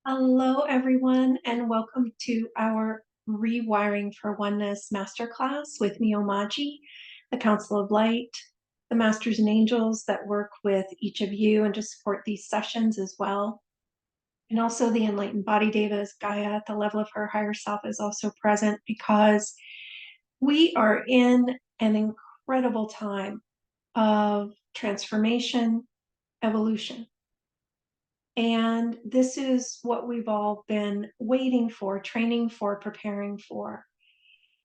Hello, everyone, and welcome to our Rewiring for Oneness Masterclass with me, Omaji, the Council of Light, the Masters and Angels that work with each of you and to support these sessions as well. And also the Enlightened Body Diva, Gaia at the level of her higher self, is also present because we are in an incredible time of transformation, evolution. And this is what we've all been waiting for, training for, preparing for.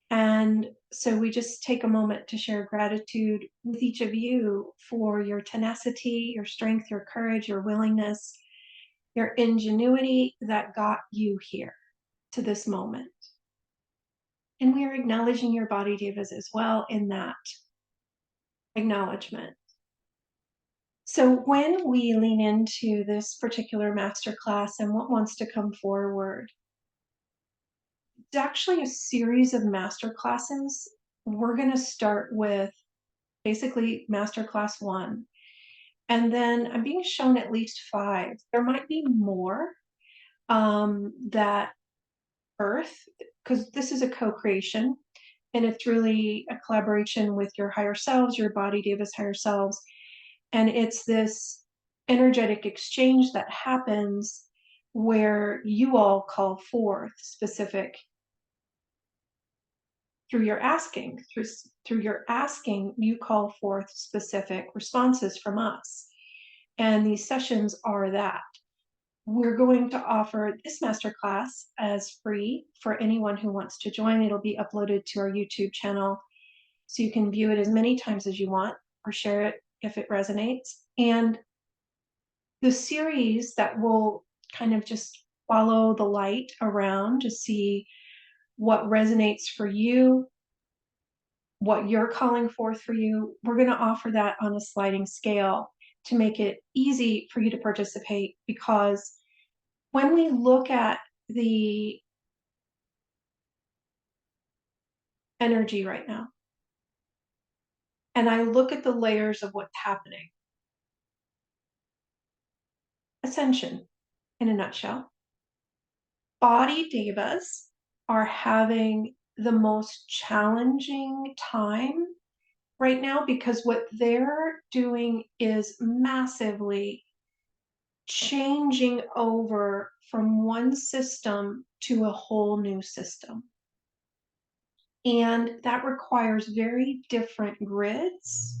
And so we just take a moment to share gratitude with each of you for your tenacity, your strength, your courage, your willingness, your ingenuity that got you here to this moment. And we are acknowledging your body divas as well in that acknowledgement. So when we lean into this particular masterclass and what wants to come forward, it's actually a series of masterclasses. We're going to start with basically masterclass 1. And then I'm being shown at least 5. There might be more that Earth, because this is a co-creation, and it's really a collaboration with your higher selves, your body divas higher selves. And it's this energetic exchange that happens where you all call forth specific through your asking, you call forth specific responses from us. And these sessions are that. We're going to offer this masterclass as free for anyone who wants to join. It'll be uploaded to our YouTube channel, so you can view it as many times as you want or share it if it resonates. And the series that will kind of just follow the light around to see what resonates for you, what you're calling forth for you. We're going to offer that on a sliding scale to make it easy for you to participate, because when we look at the energy right now, and I look at the layers of what's happening, ascension in a nutshell, body divas are having the most challenging time right now because what they're doing is massively changing over from one system to a whole new system. And that requires very different grids,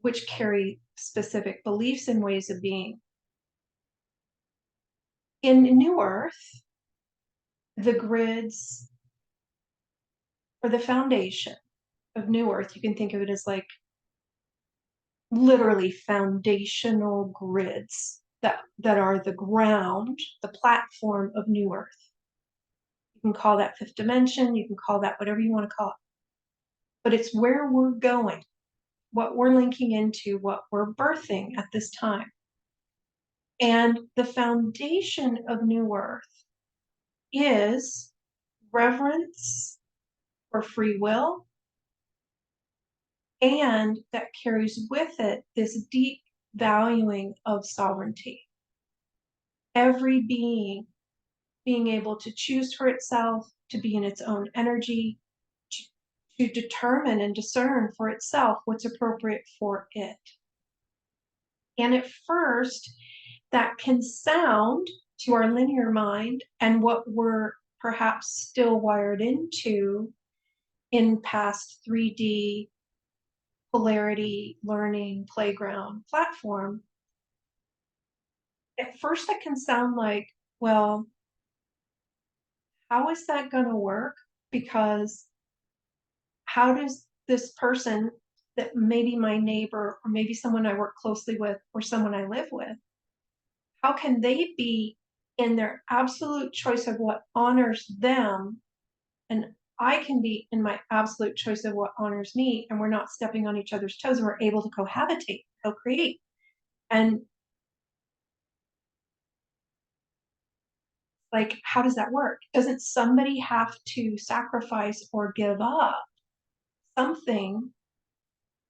which carry specific beliefs and ways of being. In New Earth, the grids or the foundation of New Earth, you can think of it as like literally foundational grids that are the ground, the platform of New Earth. You can call that fifth dimension, you can call that whatever you want to call it. But it's where we're going, what we're linking into, what we're birthing at this time. And the foundation of New Earth is reverence for free will, and that carries with it this deep valuing of sovereignty. Every being being able to choose for itself, to be in its own energy, to determine and discern for itself what's appropriate for it. And at first, that can sound to our linear mind and what we're perhaps still wired into in past 3D polarity learning playground platform. At first, that can sound like, well, how is that going to work? Because how does this person that maybe my neighbor or maybe someone I work closely with or someone I live with, how can they be in their absolute choice of what honors them, and I can be in my absolute choice of what honors me, and we're not stepping on each other's toes, and we're able to cohabitate, co-create? And like, how does that work? Doesn't somebody have to sacrifice or give up something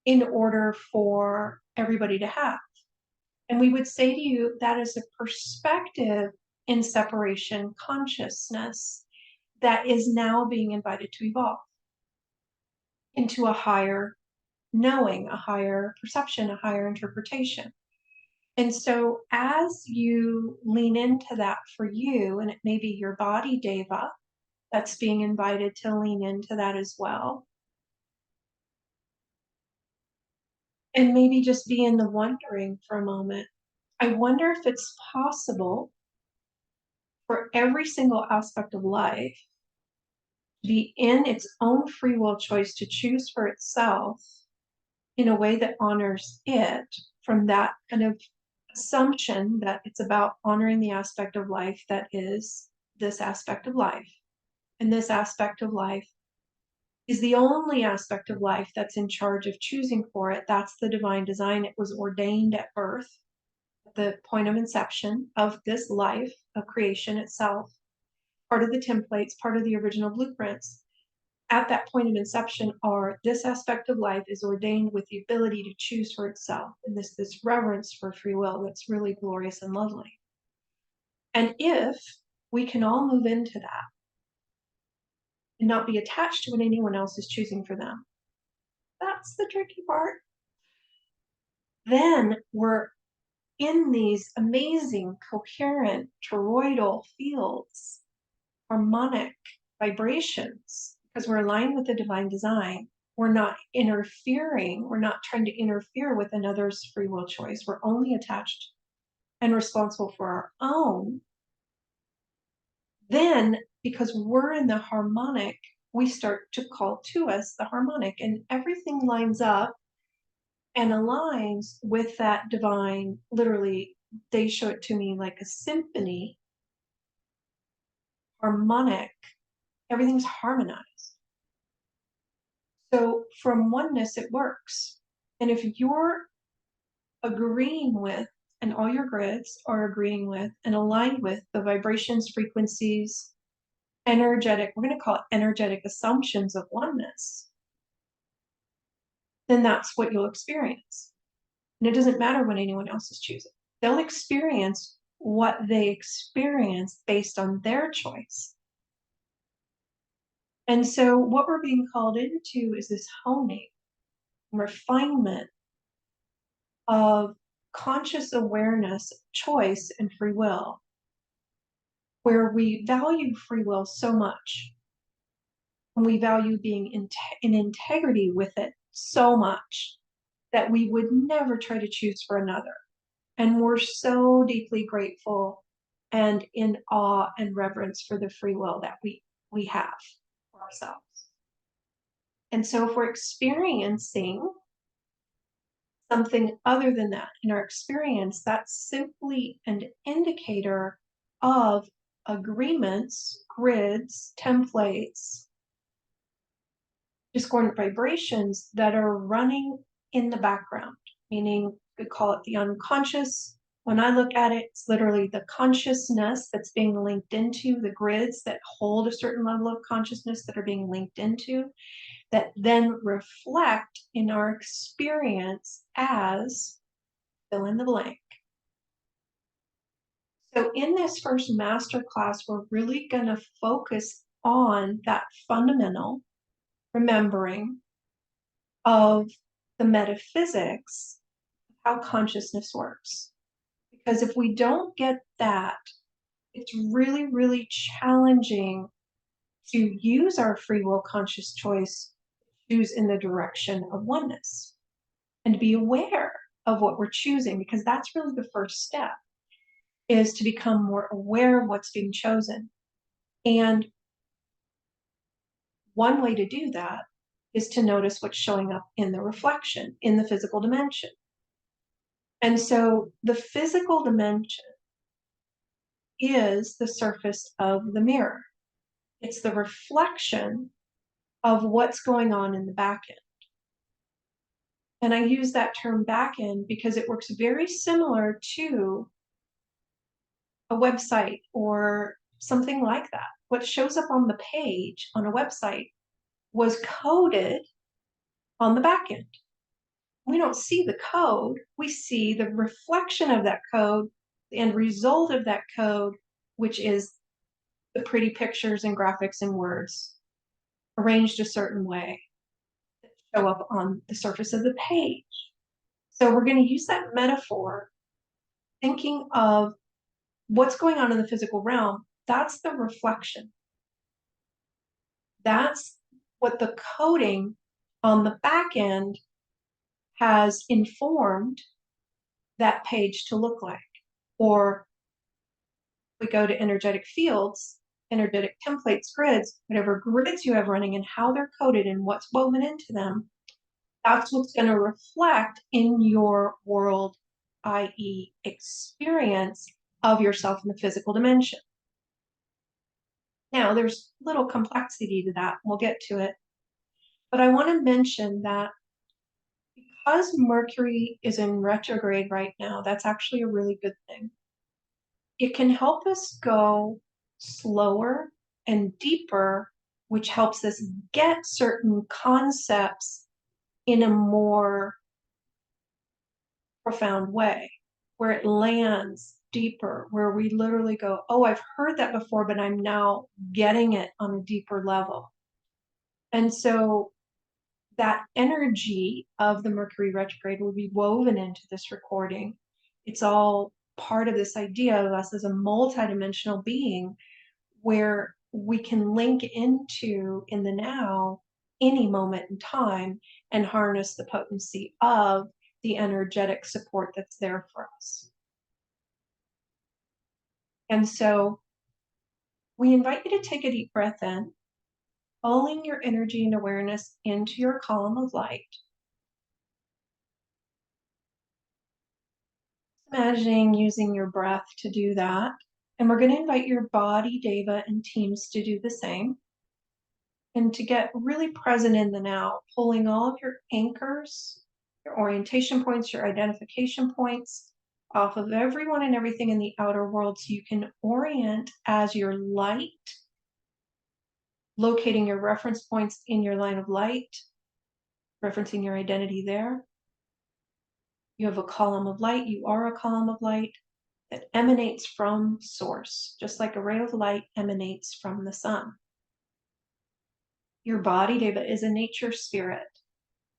in order for everybody to have? And we would say to you, that is a perspective in separation consciousness that is now being invited to evolve into a higher knowing, a higher perception, a higher interpretation. And so as you lean into that for you, and it may be your body Diva that's being invited to lean into that as well. And maybe just be in the wondering for a moment. I wonder if it's possible for every single aspect of life to be in its own free will choice to choose for itself in a way that honors it, from that kind of assumption that it's about honoring the aspect of life that is this aspect of life. And this aspect of life is the only aspect of life that's in charge of choosing for it. That's the divine design. It was ordained at birth, at the point of inception of this life, of creation itself, part of the templates, part of the original blueprints. At that point of inception are this aspect of life is ordained with the ability to choose for itself, and this reverence for free will that's really glorious and lovely. And if we can all move into that and not be attached to what anyone else is choosing for them, that's the tricky part. Then we're in these amazing, coherent, toroidal fields, harmonic vibrations, because we're aligned with the divine design. We're not interfering. We're not trying to interfere with another's free will choice. We're only attached and responsible for our own. Then, because we're in the harmonic, we start to call to us the harmonic, and everything lines up and aligns with that divine. Literally, they show it to me like a symphony, harmonic. Everything's harmonized. So from oneness, it works. And if you're agreeing with, and all your grids are agreeing with and aligned with the vibrations, frequencies, energetic, we're going to call it energetic assumptions of oneness, then that's what you'll experience. And it doesn't matter what anyone else is choosing. They'll experience what they experience based on their choice. And so what we're being called into is this honing, refinement of conscious awareness, choice, and free will, where we value free will so much, and we value being in integrity with it so much that we would never try to choose for another. And we're so deeply grateful and in awe and reverence for the free will that we have for ourselves. And so if we're experiencing something other than that in our experience, that's simply an indicator of agreements, grids, templates, discordant vibrations that are running in the background, meaning we call it the unconscious. When I look at it, it's literally the consciousness that's being linked into, the grids that hold a certain level of consciousness that are being linked into, that then reflect in our experience as fill in the blank. So in this first masterclass, we're really going to focus on that fundamental remembering of the metaphysics of how consciousness works. Because if we don't get that, it's really, really challenging to use our free will conscious choice to choose in the direction of oneness and to be aware of what we're choosing, because that's really the first step, is to become more aware of what's being chosen. And one way to do that is to notice what's showing up in the reflection, in the physical dimension. And so the physical dimension is the surface of the mirror. It's the reflection of what's going on in the back end. And I use that term back end because it works very similar to a website or something like that. What shows up on the page on a website was coded on the back end. We don't see the code, we see the reflection of that code, the end result of that code which is the pretty pictures and graphics and words arranged a certain way that show up on the surface of the page. So we're going to use that metaphor, thinking of what's going on in the physical realm. That's the reflection. That's what the coding on the back end has informed that page to look like. Or we go to energetic fields, energetic templates, grids, whatever grids you have running and how they're coded and what's woven into them. That's what's going to reflect in your world, i.e., experience of yourself in the physical dimension. Now, there's little complexity to that. We'll get to it. But I want to mention that because Mercury is in retrograde right now, that's actually a really good thing. It can help us go slower and deeper, which helps us get certain concepts in a more profound way, where it lands deeper, where we literally go, oh, I've heard that before, but I'm now getting it on a deeper level. And so that energy of the Mercury retrograde will be woven into this recording. It's all part of this idea of us as a multidimensional being where we can link into in the now any moment in time and harness the potency of the energetic support that's there for us. And so we invite you to take a deep breath in, pulling your energy and awareness into your column of light. Imagining using your breath to do that. And we're going to invite your Body Diva and teams to do the same. And to get really present in the now, pulling all of your anchors, your orientation points, your identification points off of everyone and everything in the outer world so you can orient as your light, locating your reference points in your line of light, referencing your identity there. You have a column of light, you are a column of light that emanates from source, just like a ray of light emanates from the sun. Your Body Diva is a nature spirit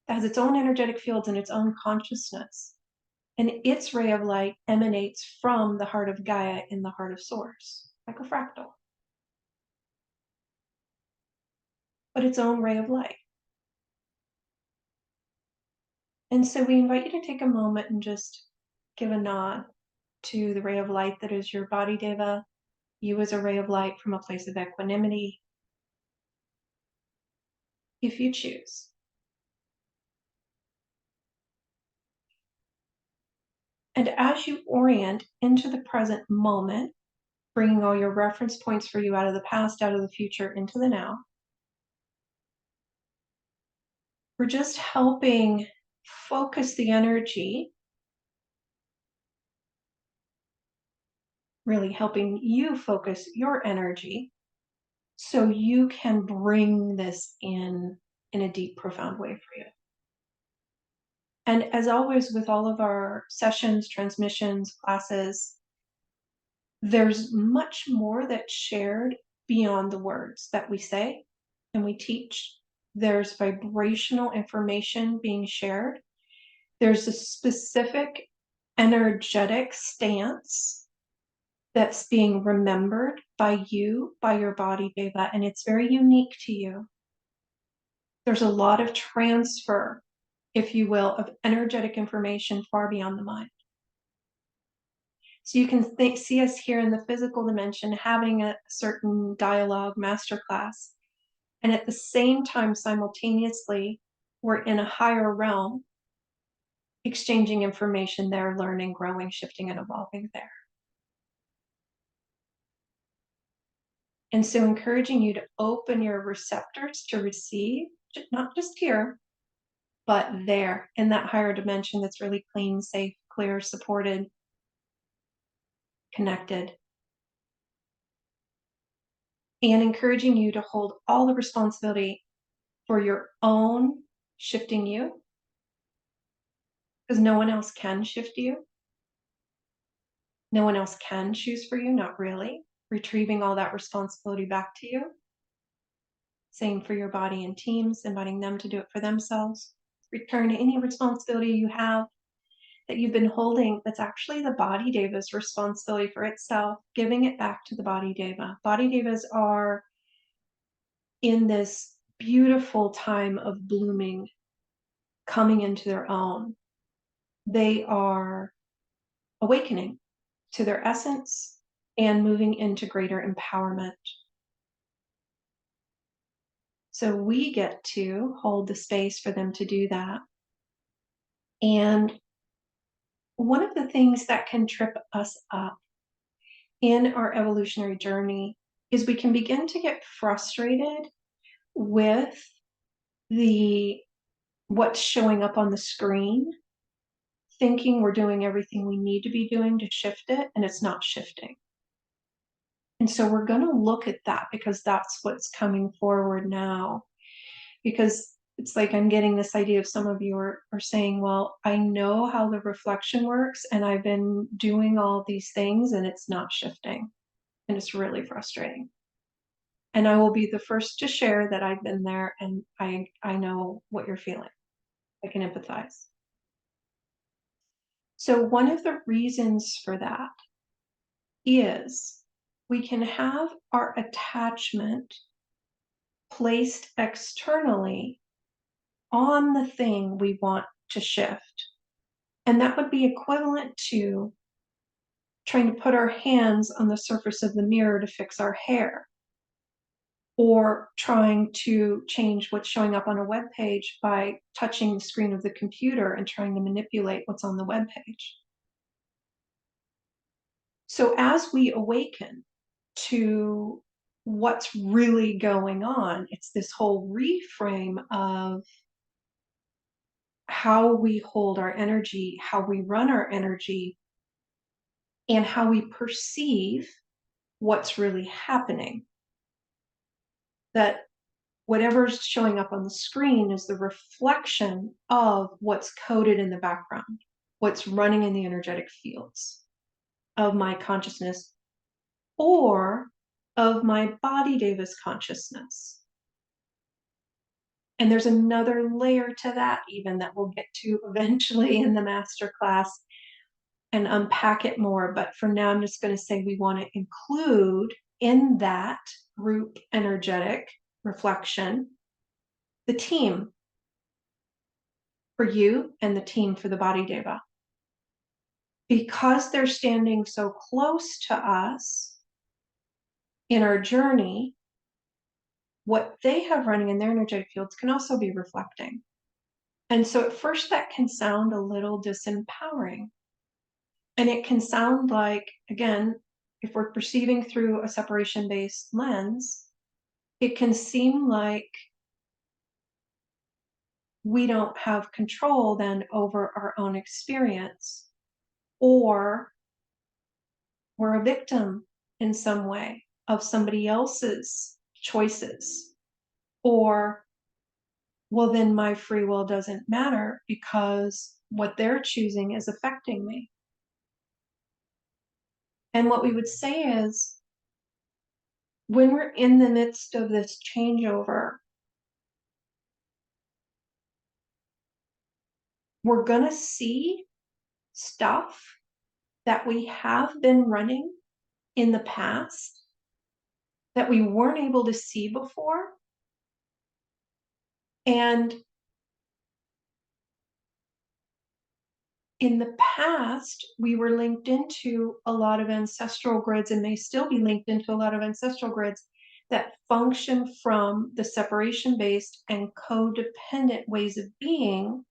that has its own energetic fields and its own consciousness. And its ray of light emanates from the heart of Gaia in the heart of source, like a fractal. But its own ray of light. And so we invite you to take a moment and just give a nod to the ray of light that is your Body Diva, you as a ray of light from a place of equanimity, if you choose. And as you orient into the present moment, bringing all your reference points for you out of the past, out of the future, into the now, we're just helping focus the energy, really helping you focus your energy so you can bring this in a deep, profound way for you. And as always, with all of our sessions, transmissions, classes, there's much more that's shared beyond the words that we say and we teach. There's vibrational information being shared. There's a specific energetic stance that's being remembered by you, by your Body Diva, and it's very unique to you. There's a lot of transfer, if you will, of energetic information far beyond the mind. So you can see us here in the physical dimension having a certain dialogue masterclass, and at the same time, simultaneously, we're in a higher realm, exchanging information there, learning, growing, shifting, and evolving there. And so encouraging you to open your receptors to receive, not just here, but there in that higher dimension that's really clean, safe, clear, supported, connected. And encouraging you to hold all the responsibility for your own shifting you, because no one else can shift you. No one else can choose for you, not really. retrieving all that responsibility back to you. Same for your body and teams, inviting them to do it for themselves. Return any responsibility you have that you've been holding that's actually the Body Diva's responsibility for itself, giving it back to the Body Diva. Body Divas are in this beautiful time of blooming, coming into their own. They are awakening to their essence and moving into greater empowerment. So we get to hold the space for them to do that. And one of the things that can trip us up in our evolutionary journey is we can begin to get frustrated with what's showing up on the screen, thinking we're doing everything we need to be doing to shift it, and it's not shifting. And so we're going to look at that because that's what's coming forward now. Because it's like I'm getting this idea of some of you are saying, well, I know how the reflection works and I've been doing all these things and it's not shifting. And it's really frustrating. And I will be the first to share that I've been there and I know what you're feeling. I can empathize. So one of the reasons for that is we can have our attachment placed externally on the thing we want to shift. And that would be equivalent to trying to put our hands on the surface of the mirror to fix our hair, or trying to change what's showing up on a web page by touching the screen of the computer and trying to manipulate what's on the web page. So as we awaken to what's really going on, it's this whole reframe of how we hold our energy, how we run our energy, and how we perceive what's really happening. That whatever's showing up on the screen is the reflection of what's coded in the background, what's running in the energetic fields of my consciousness or of my Body Diva's consciousness. And there's another layer to that even that we'll get to eventually in the masterclass and unpack it more. But for now, I'm just going to say we want to include in that group energetic reflection the team for you and the team for the Body Diva. Because they're standing so close to us in our journey, what they have running in their energetic fields can also be reflecting. And so at first that can sound a little disempowering. And it can sound like, again, if we're perceiving through a separation-based lens, it can seem like we don't have control then over our own experience, or we're a victim in some way of somebody else's choices, or, well, then my free will doesn't matter because what they're choosing is affecting me. And what we would say is, when we're in the midst of this changeover, we're going to see stuff that we have been running in the past that we weren't able to see before. And in the past, we were linked into a lot of ancestral grids and may still be linked into a lot of ancestral grids that function from the separation-based and codependent ways of being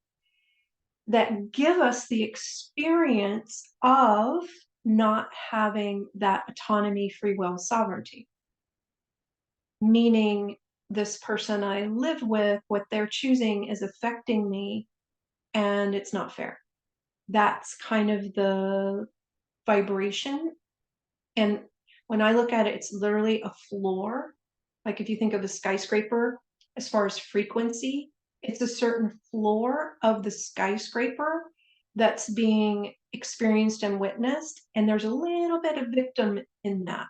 that give us the experience of not having that autonomy, free will, sovereignty. Meaning this person I live with, what they're choosing is affecting me and it's not fair. That's kind of the vibration. And when I look at it, it's literally a floor. Like if you think of a skyscraper, as far as frequency, it's a certain floor of the skyscraper that's being experienced and witnessed. And there's a little bit of victim in that.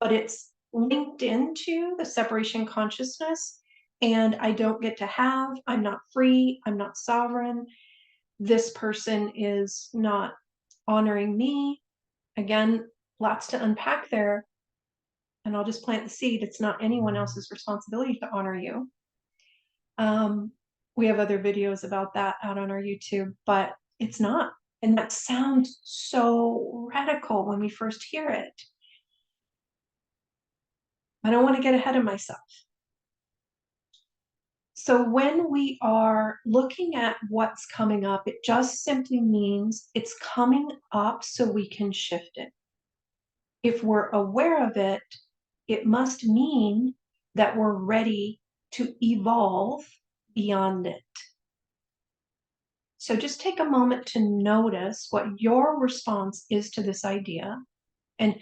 but it's linked into the separation consciousness, and I don't get to have, I'm not free, I'm not sovereign, this person is not honoring me. Again, lots to unpack there, and I'll just plant the seed. It's not anyone else's responsibility to honor you. We have other videos about that out on our YouTube, but it's not. And that sounds so radical when we first hear it. I don't want to get ahead of myself. So when we are looking at what's coming up, it just simply means it's coming up so we can shift it. If we're aware of it, it must mean that we're ready to evolve beyond it. So just take a moment to notice what your response is to this idea. And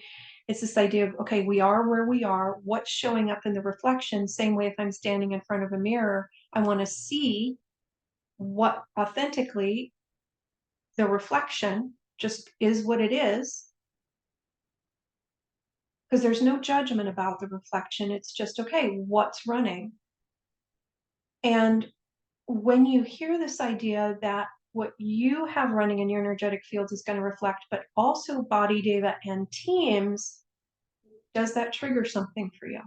it's this idea of, okay, we are where we are, what's showing up in the reflection. Same way if I'm standing in front of a mirror, I want to see what authentically the reflection just is what it is. Because there's no judgment about the reflection. It's just, okay, what's running? And when you hear this idea that what you have running in your energetic fields is going to reflect, but also Body Diva and teams, does that trigger something for you?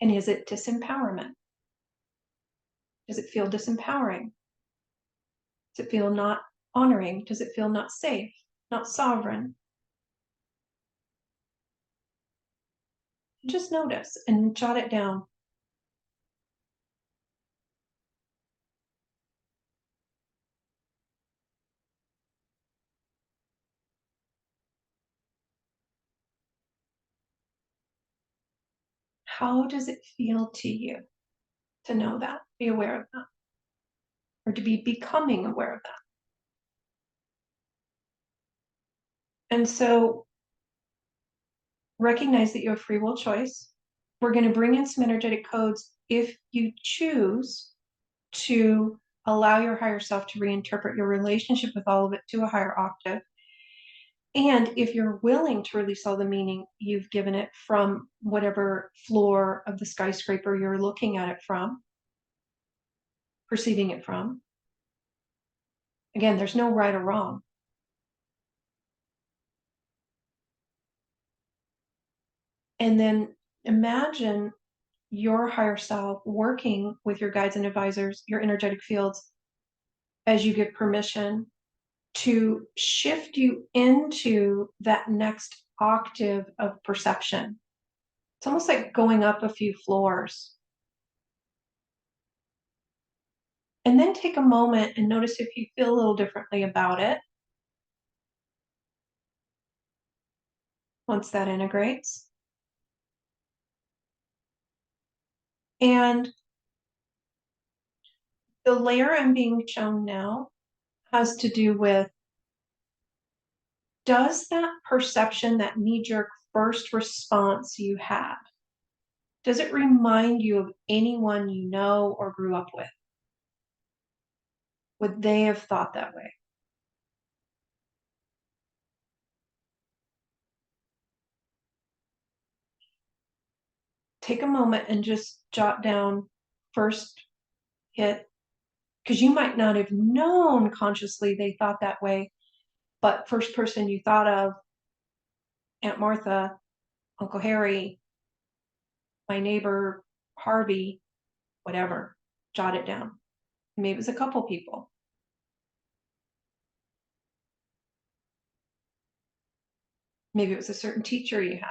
And is it disempowerment? Does it feel disempowering? Does it feel not honoring? Does it feel not safe, not sovereign? Just notice and jot it down. How does it feel to you to know that, be aware of that, or to be becoming aware of that? And so recognize that you have free will choice. We're going to bring in some energetic codes if you choose to allow your higher self to reinterpret your relationship with all of it to a higher octave. And if you're willing to release all the meaning you've given it from whatever floor of the skyscraper you're looking at it from, perceiving it from. Again, there's no right or wrong. And then imagine your higher self working with your guides and advisors, your energetic fields, as you give permission to shift you into that next octave of perception. It's almost like going up a few floors. And then take a moment and notice if you feel a little differently about it once that integrates. And the layer I'm being shown now has to do with, does that perception, that knee-jerk first response you have, does it remind you of anyone you know or grew up with? Would they have thought that way? Take a moment and just jot down first hit, because you might not have known consciously they thought that way, but first person you thought of, Aunt Martha, Uncle Harry, my neighbor Harvey, whatever, jot it down. Maybe it was a couple people. Maybe it was a certain teacher you had,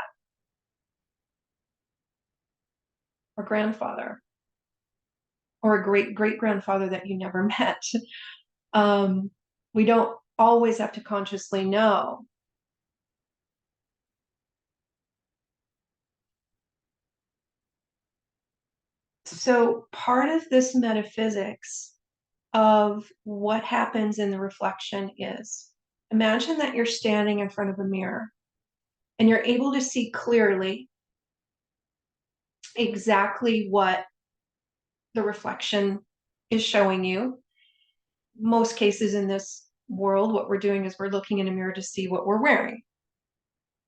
or grandfather, or a great-great-grandfather that you never met. We don't always have to consciously know. So part of this metaphysics of what happens in the reflection is, imagine that you're standing in front of a mirror and you're able to see clearly exactly what the reflection is showing you. Most cases in this world, what we're doing is we're looking in a mirror to see what we're wearing.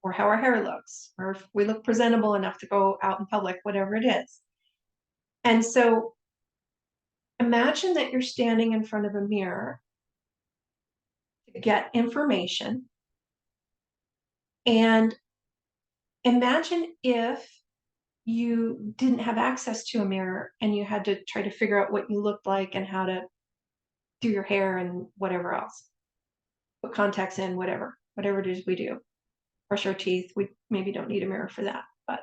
or how our hair looks, or if we look presentable enough to go out in public, whatever it is. And so imagine that you're standing in front of a mirror to get information. And imagine if you didn't have access to a mirror and you had to try to figure out what you looked like and how to do your hair and whatever else. Put contacts in, whatever it is we do. Brush our teeth. We maybe don't need a mirror for that, but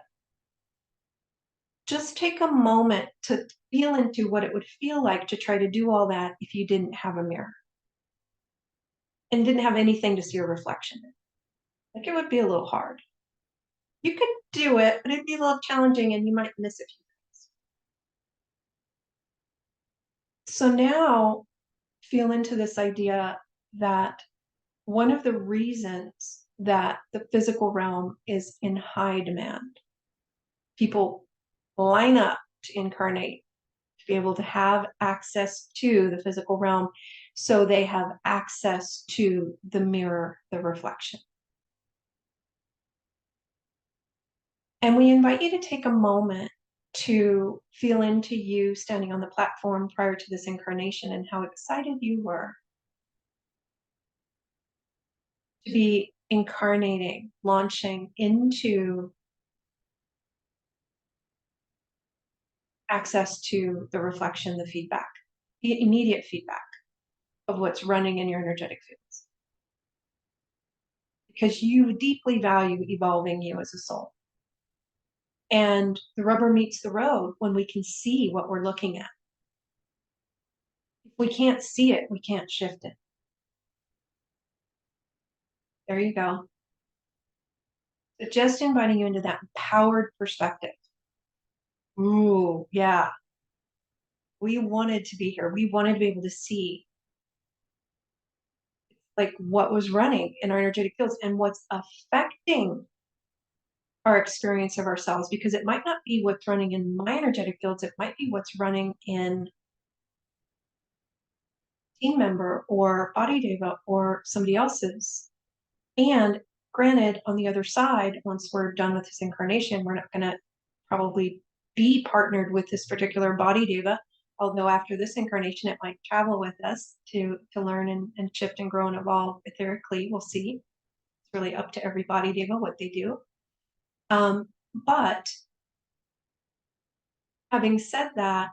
just take a moment to feel into what it would feel like to try to do all that if you didn't have a mirror and didn't have anything to see a reflection in. Like, it would be a little hard. You could do it, but it'd be a little challenging and you might miss a few things. So now feel into this idea that one of the reasons that the physical realm is in high demand, people line up to incarnate, to be able to have access to the physical realm, so they have access to the mirror, the reflection. And we invite you to take a moment to feel into you standing on the platform prior to this incarnation and how excited you were to be incarnating, launching into access to the reflection, the feedback, the immediate feedback of what's running in your energetic fields. Because you deeply value evolving you as a soul. And the rubber meets the road when we can see what we're looking at. If we can't see it, we can't shift it. There you go. So just inviting you into that empowered perspective. Ooh, yeah. We wanted to be here. We wanted to be able to see like what was running in our energetic fields and what's affecting our experience of ourselves, because it might not be what's running in my energetic fields. It might be what's running in team member or Body Diva or somebody else's. And granted, on the other side, once we're done with this incarnation, we're not going to probably be partnered with this particular Body Diva, although after this incarnation, it might travel with us to learn and shift and grow and evolve etherically. We'll see. It's really up to every Body Diva what they do. But having said that,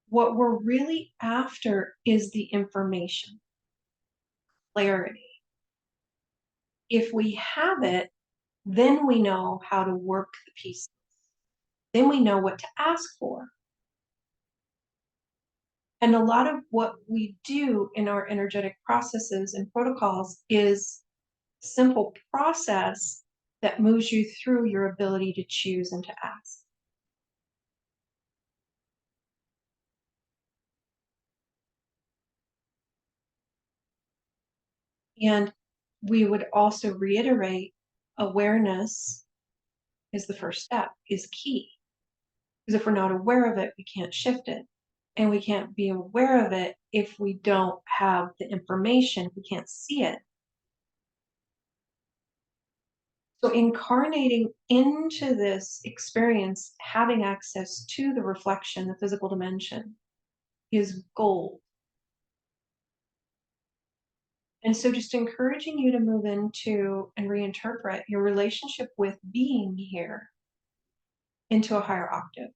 what we're really after is the information, clarity. If we have it, then we know how to work the pieces. Then we know what to ask for. And a lot of what we do in our energetic processes and protocols is a simple process that moves you through your ability to choose and to ask. And we would also reiterate, awareness is the first step, is key. Because if we're not aware of it, we can't shift it. And we can't be aware of it if we don't have the information, we can't see it. So incarnating into this experience, having access to the reflection, the physical dimension, is gold. And so just encouraging you to move into and reinterpret your relationship with being here into a higher octave.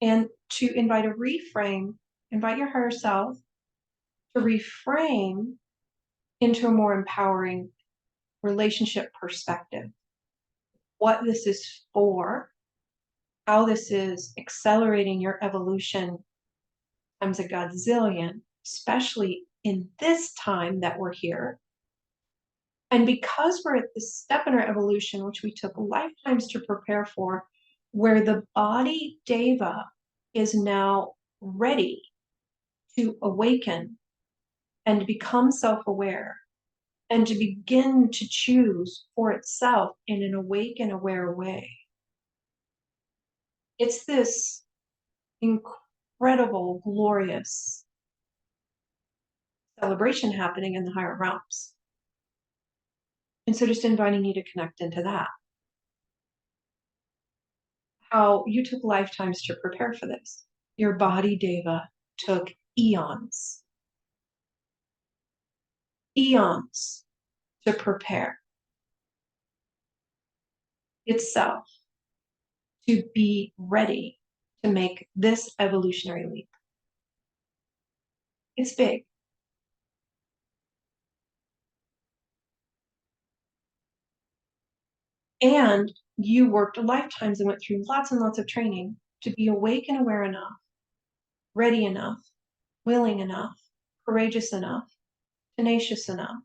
And to invite a reframe, invite your higher self to reframe into a more empowering relationship perspective. What this is for, how this is accelerating your evolution times a godzillion, especially in this time that we're here. And because we're at this step in our evolution, which we took lifetimes to prepare for, where the Body Diva is now ready to awaken and become self-aware and to begin to choose for itself in an awake and aware way. It's this incredible, glorious celebration happening in the higher realms. And so just inviting you to connect into that. How you took lifetimes to prepare for this. Your Body Diva took eons to prepare itself to be ready to make this evolutionary leap. It's big. And you worked lifetimes and went through lots and lots of training to be awake and aware enough, ready enough, willing enough, courageous enough, tenacious enough.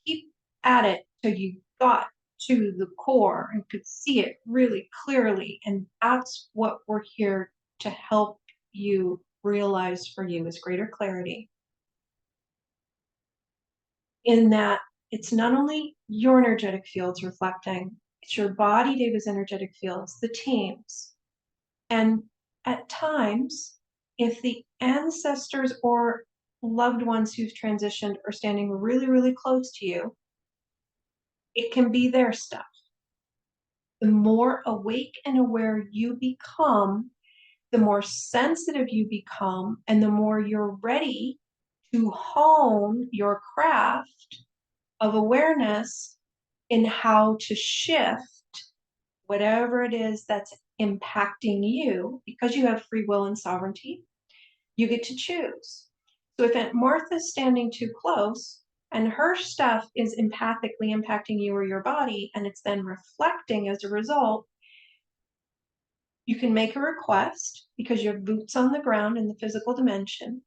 Keep at it till you got to the core and could see it really clearly. And that's what we're here to help you realize for you is greater clarity. In that it's not only your energetic fields reflecting, it's your Body Diva's energetic fields, the teams. And at times, if the ancestors or loved ones who've transitioned are standing really, really close to you, it can be their stuff. The more awake and aware you become, the more sensitive you become, and the more you're ready to hone your craft of awareness in how to shift whatever it is that's impacting you, because you have free will and sovereignty, you get to choose. So if Aunt Martha's standing too close and her stuff is empathically impacting you or your body, and it's then reflecting as a result, you can make a request because you have boots on the ground in the physical dimension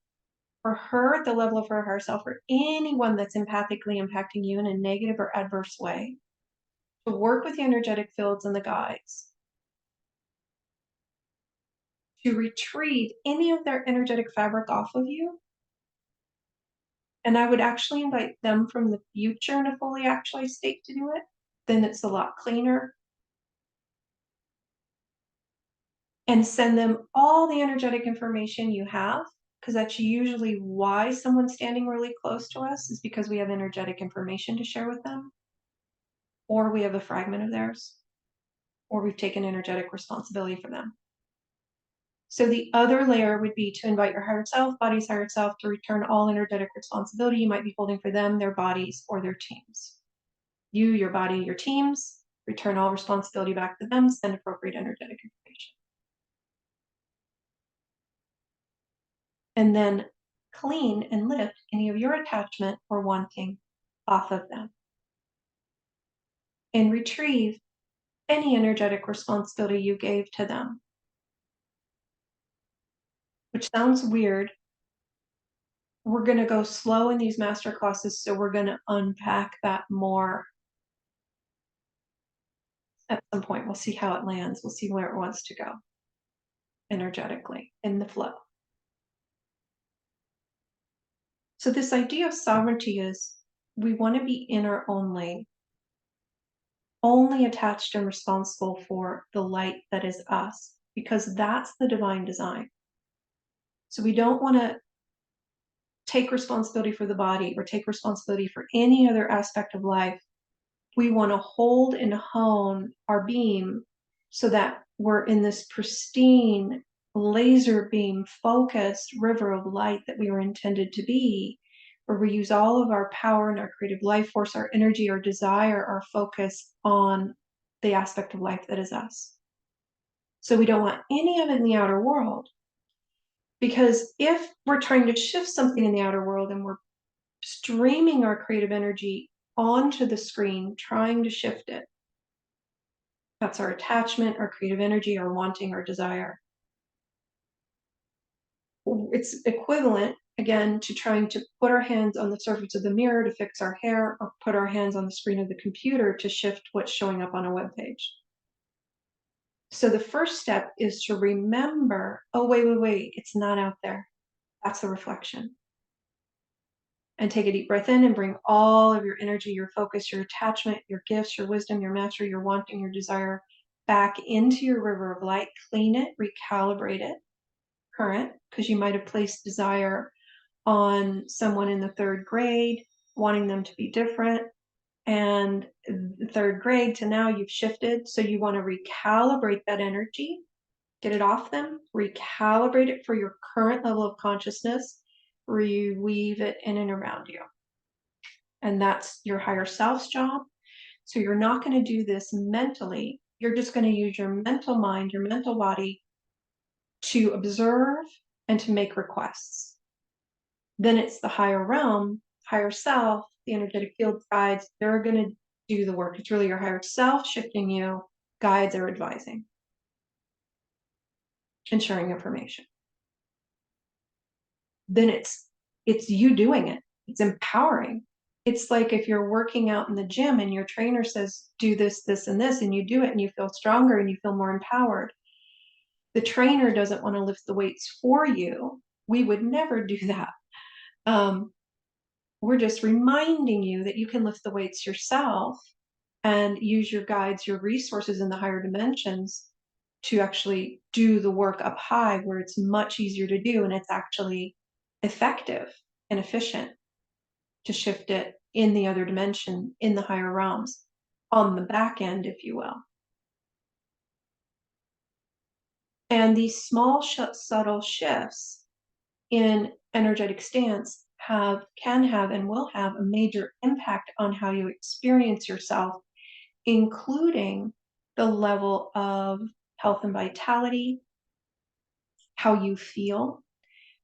for her at the level of her higher self, or anyone that's empathically impacting you in a negative or adverse way, to work with the energetic fields and the guides to retrieve any of their energetic fabric off of you. And I would actually invite them from the future in a fully actualized state to do it. Then it's a lot cleaner. And send them all the energetic information you have, because that's usually why someone's standing really close to us, is because we have energetic information to share with them, or we have a fragment of theirs, or we've taken energetic responsibility for them. So the other layer would be to invite your higher self, body's higher self, to return all energetic responsibility you might be holding for them, their bodies, or their teams. You, your body, your teams, return all responsibility back to them, send appropriate energetic information. And then clean and lift any of your attachment or wanting off of them. And retrieve any energetic responsibility you gave to them. Which sounds weird. We're going to go slow in these master classes, so we're going to unpack that more at some point. We'll see how it lands. We'll see where it wants to go energetically in the flow. So this idea of sovereignty is we want to be in our own lane, only attached and responsible for the light that is us, because that's the divine design. So we don't want to take responsibility for the body or take responsibility for any other aspect of life. We want to hold and hone our beam so that we're in this pristine, laser beam focused river of light that we were intended to be, where we use all of our power and our creative life force, our energy, our desire, our focus on the aspect of life that is us. So we don't want any of it in the outer world, because if we're trying to shift something in the outer world and we're streaming our creative energy onto the screen, trying to shift it, that's our attachment, our creative energy, our wanting, our desire. It's equivalent, again, to trying to put our hands on the surface of the mirror to fix our hair, or put our hands on the screen of the computer to shift what's showing up on a web page. So the first step is to remember, oh, wait, it's not out there. That's the reflection. And take a deep breath in and bring all of your energy, your focus, your attachment, your gifts, your wisdom, your mastery, your wanting, your desire back into your river of light. Clean it, recalibrate it, current, because you might have placed desire on someone in the 3rd grade, wanting them to be different. And third grade to now you've shifted. So you want to recalibrate that energy, get it off them, recalibrate it for your current level of consciousness, reweave it in and around you. And that's your higher self's job. So you're not going to do this mentally. You're just going to use your mental mind, your mental body to observe and to make requests. Then it's the higher realm, higher self, the energetic field guides, they're going to do the work. It's really your higher self shifting you, guides are advising and sharing information. Then it's you doing it. It's empowering. It's like if you're working out in the gym and your trainer says, do this, this, and this, and you do it and you feel stronger and you feel more empowered. The trainer doesn't want to lift the weights for you. We would never do that. We're just reminding you that you can lift the weights yourself and use your guides, your resources in the higher dimensions to actually do the work up high where it's much easier to do and it's actually effective and efficient to shift it in the other dimension, in the higher realms, on the back end, if you will. And these small, subtle shifts in energetic stance can have and will have a major impact on how you experience yourself, including the level of health and vitality, how you feel.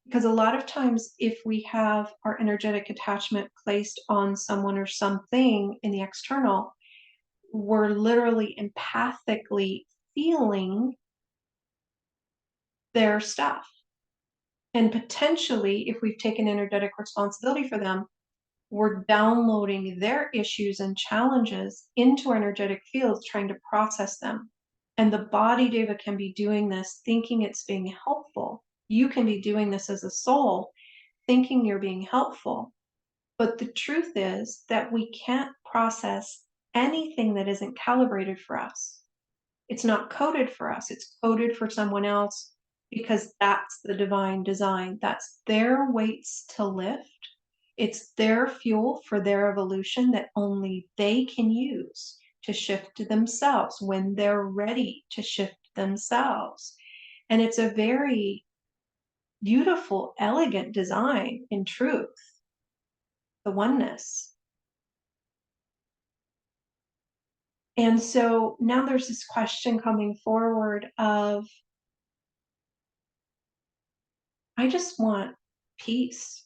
Because a lot of times, if we have our energetic attachment placed on someone or something in the external, we're literally empathically feeling their stuff. And potentially, if we've taken energetic responsibility for them, we're downloading their issues and challenges into our energetic fields, trying to process them. And the Body Diva can be doing this, thinking it's being helpful. You can be doing this as a soul, thinking you're being helpful. But the truth is that we can't process anything that isn't calibrated for us. It's not coded for us. It's coded for someone else because that's the divine design. That's their weights to lift. It's their fuel for their evolution that only they can use to shift themselves when they're ready to shift themselves. And it's a very beautiful, elegant design in truth, the oneness. And so now there's this question coming forward of, I just want peace,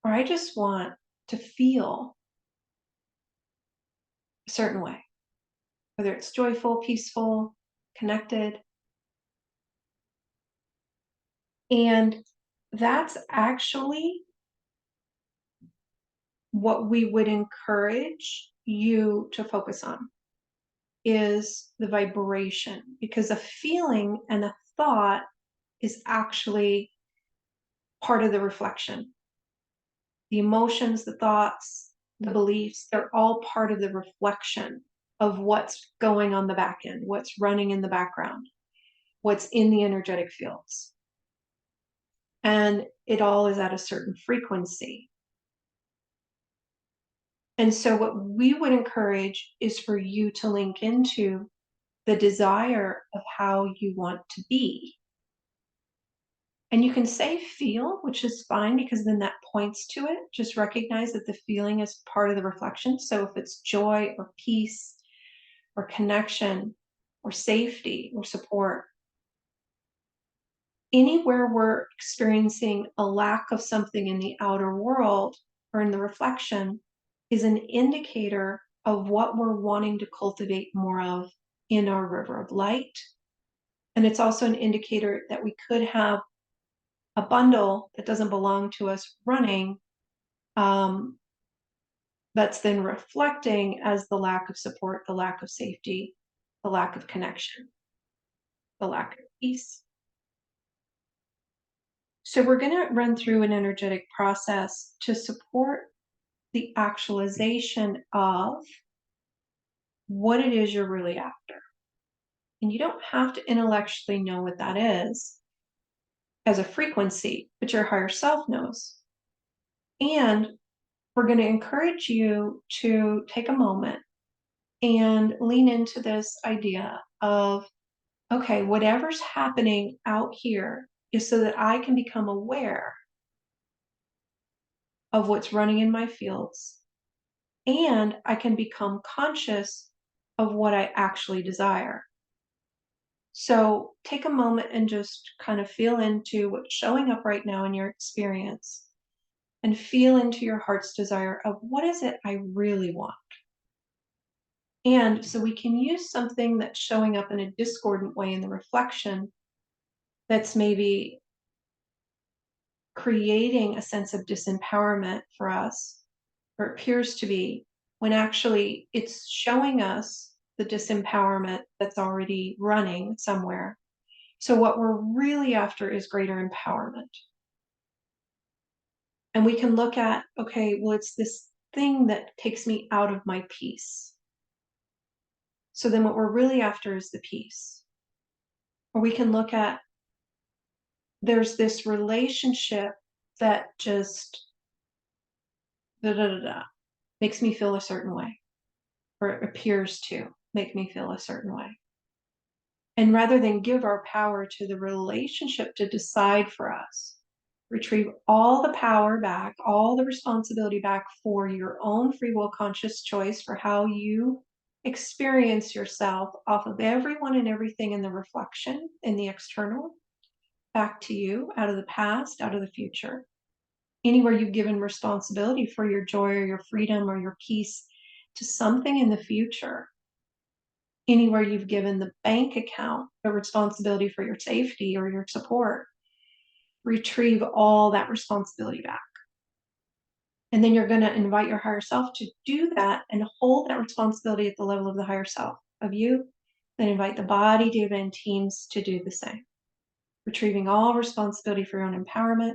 or I just want to feel a certain way, whether it's joyful, peaceful, connected. And that's actually what we would encourage you to focus on, is the vibration, because a feeling and a thought is actually part of the reflection. The emotions, the thoughts, the beliefs, they're all part of the reflection of what's going on the back end, what's running in the background, what's in the energetic fields. And it all is at a certain frequency. And so what we would encourage is for you to link into the desire of how you want to be. And you can say feel, which is fine because then that points to it. Just recognize that the feeling is part of the reflection. So if it's joy or peace or connection or safety or support, anywhere we're experiencing a lack of something in the outer world or in the reflection is an indicator of what we're wanting to cultivate more of in our river of light. And it's also an indicator that we could have a bundle that doesn't belong to us running, that's then reflecting as the lack of support, the lack of safety, the lack of connection, the lack of peace. So we're going to run through an energetic process to support the actualization of what it is you're really after. And you don't have to intellectually know what that is as a frequency, but your higher self knows. And we're going to encourage you to take a moment and lean into this idea of, okay, whatever's happening out here is so that I can become aware of what's running in my fields, and I can become conscious of what I actually desire. So take a moment and just kind of feel into what's showing up right now in your experience, and feel into your heart's desire of what is it I really want. And so we can use something that's showing up in a discordant way in the reflection that's maybe creating a sense of disempowerment for us, or appears to be, when actually it's showing us the disempowerment that's already running somewhere. So what we're really after is greater empowerment. And we can look at, okay, well, it's this thing that takes me out of my peace. So then what we're really after is the peace. Or we can look at, there's this relationship that just makes me feel a certain way, or it appears to make me feel a certain way. And rather than give our power to the relationship to decide for us, retrieve all the power back, all the responsibility back for your own free will conscious choice for how you experience yourself off of everyone and everything in the reflection, in the external, back to you, out of the past, out of the future. Anywhere you've given responsibility for your joy or your freedom or your peace to something in the future, anywhere you've given the bank account the responsibility for your safety or your support, retrieve all that responsibility back. And then you're going to invite your higher self to do that and hold that responsibility at the level of the higher self of you. Then invite the body, diva, and teams to do the same. Retrieving all responsibility for your own empowerment,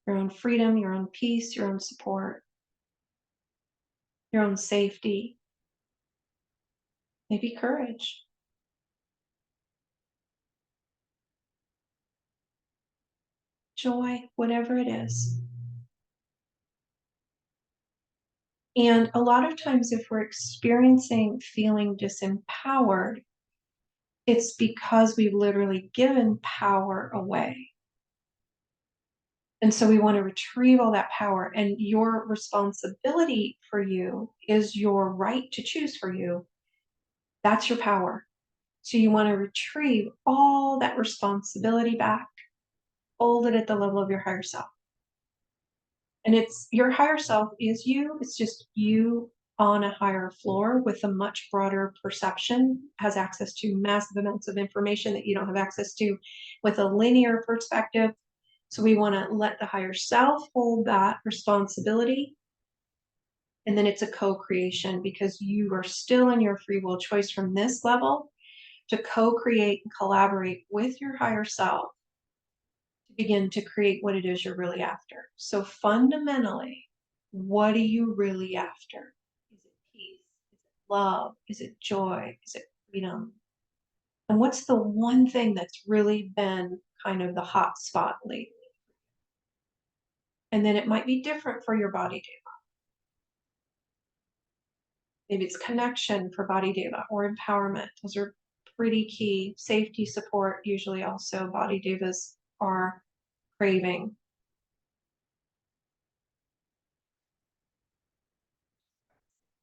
your own freedom, your own peace, your own support, your own safety, maybe courage. Joy, whatever it is. And a lot of times if we're experiencing feeling disempowered, it's because we've literally given power away. And so we want to retrieve all that power. And your responsibility for you is your right to choose for you. That's your power. So you want to retrieve all that responsibility back, hold it at the level of your higher self. And it's your higher self is you. It's just you on a higher floor with a much broader perception, has access to massive amounts of information that you don't have access to with a linear perspective. So we want to let the higher self hold that responsibility. And then it's a co-creation, because you are still in your free will choice from this level to co-create and collaborate with your higher self to begin to create what it is you're really after. So fundamentally, what are you really after? Is it peace? Is it love? Is it joy? Is it freedom? And what's the one thing that's really been kind of the hot spot lately? And then it might be different for your body diva. Maybe it's connection for body diva, or empowerment. Those are pretty key. Safety, support, usually also body divas are craving.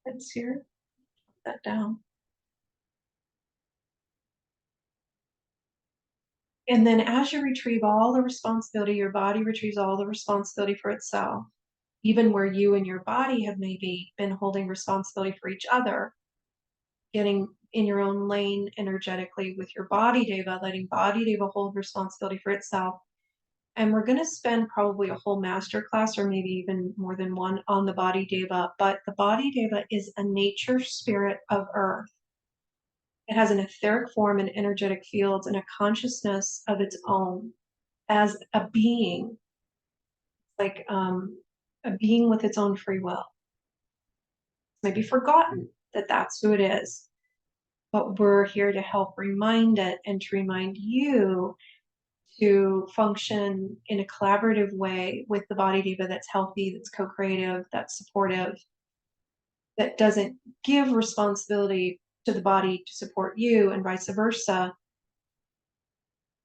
Let's here, put that down. And then as you retrieve all the responsibility, your body retrieves all the responsibility for itself, even where you and your body have maybe been holding responsibility for each other, getting in your own lane energetically with your body diva, letting body diva hold responsibility for itself. And we're going to spend probably a whole masterclass, or maybe even more than one, on the body diva. But the body diva is a nature spirit of Earth. It has an etheric form and energetic fields and a consciousness of its own as a being, like a being with its own free will. It's maybe forgotten that that's who it is, but we're here to help remind it and to remind you to function in a collaborative way with the Body Diva that's healthy, that's co-creative, that's supportive, that doesn't give responsibility to the body to support you and vice versa.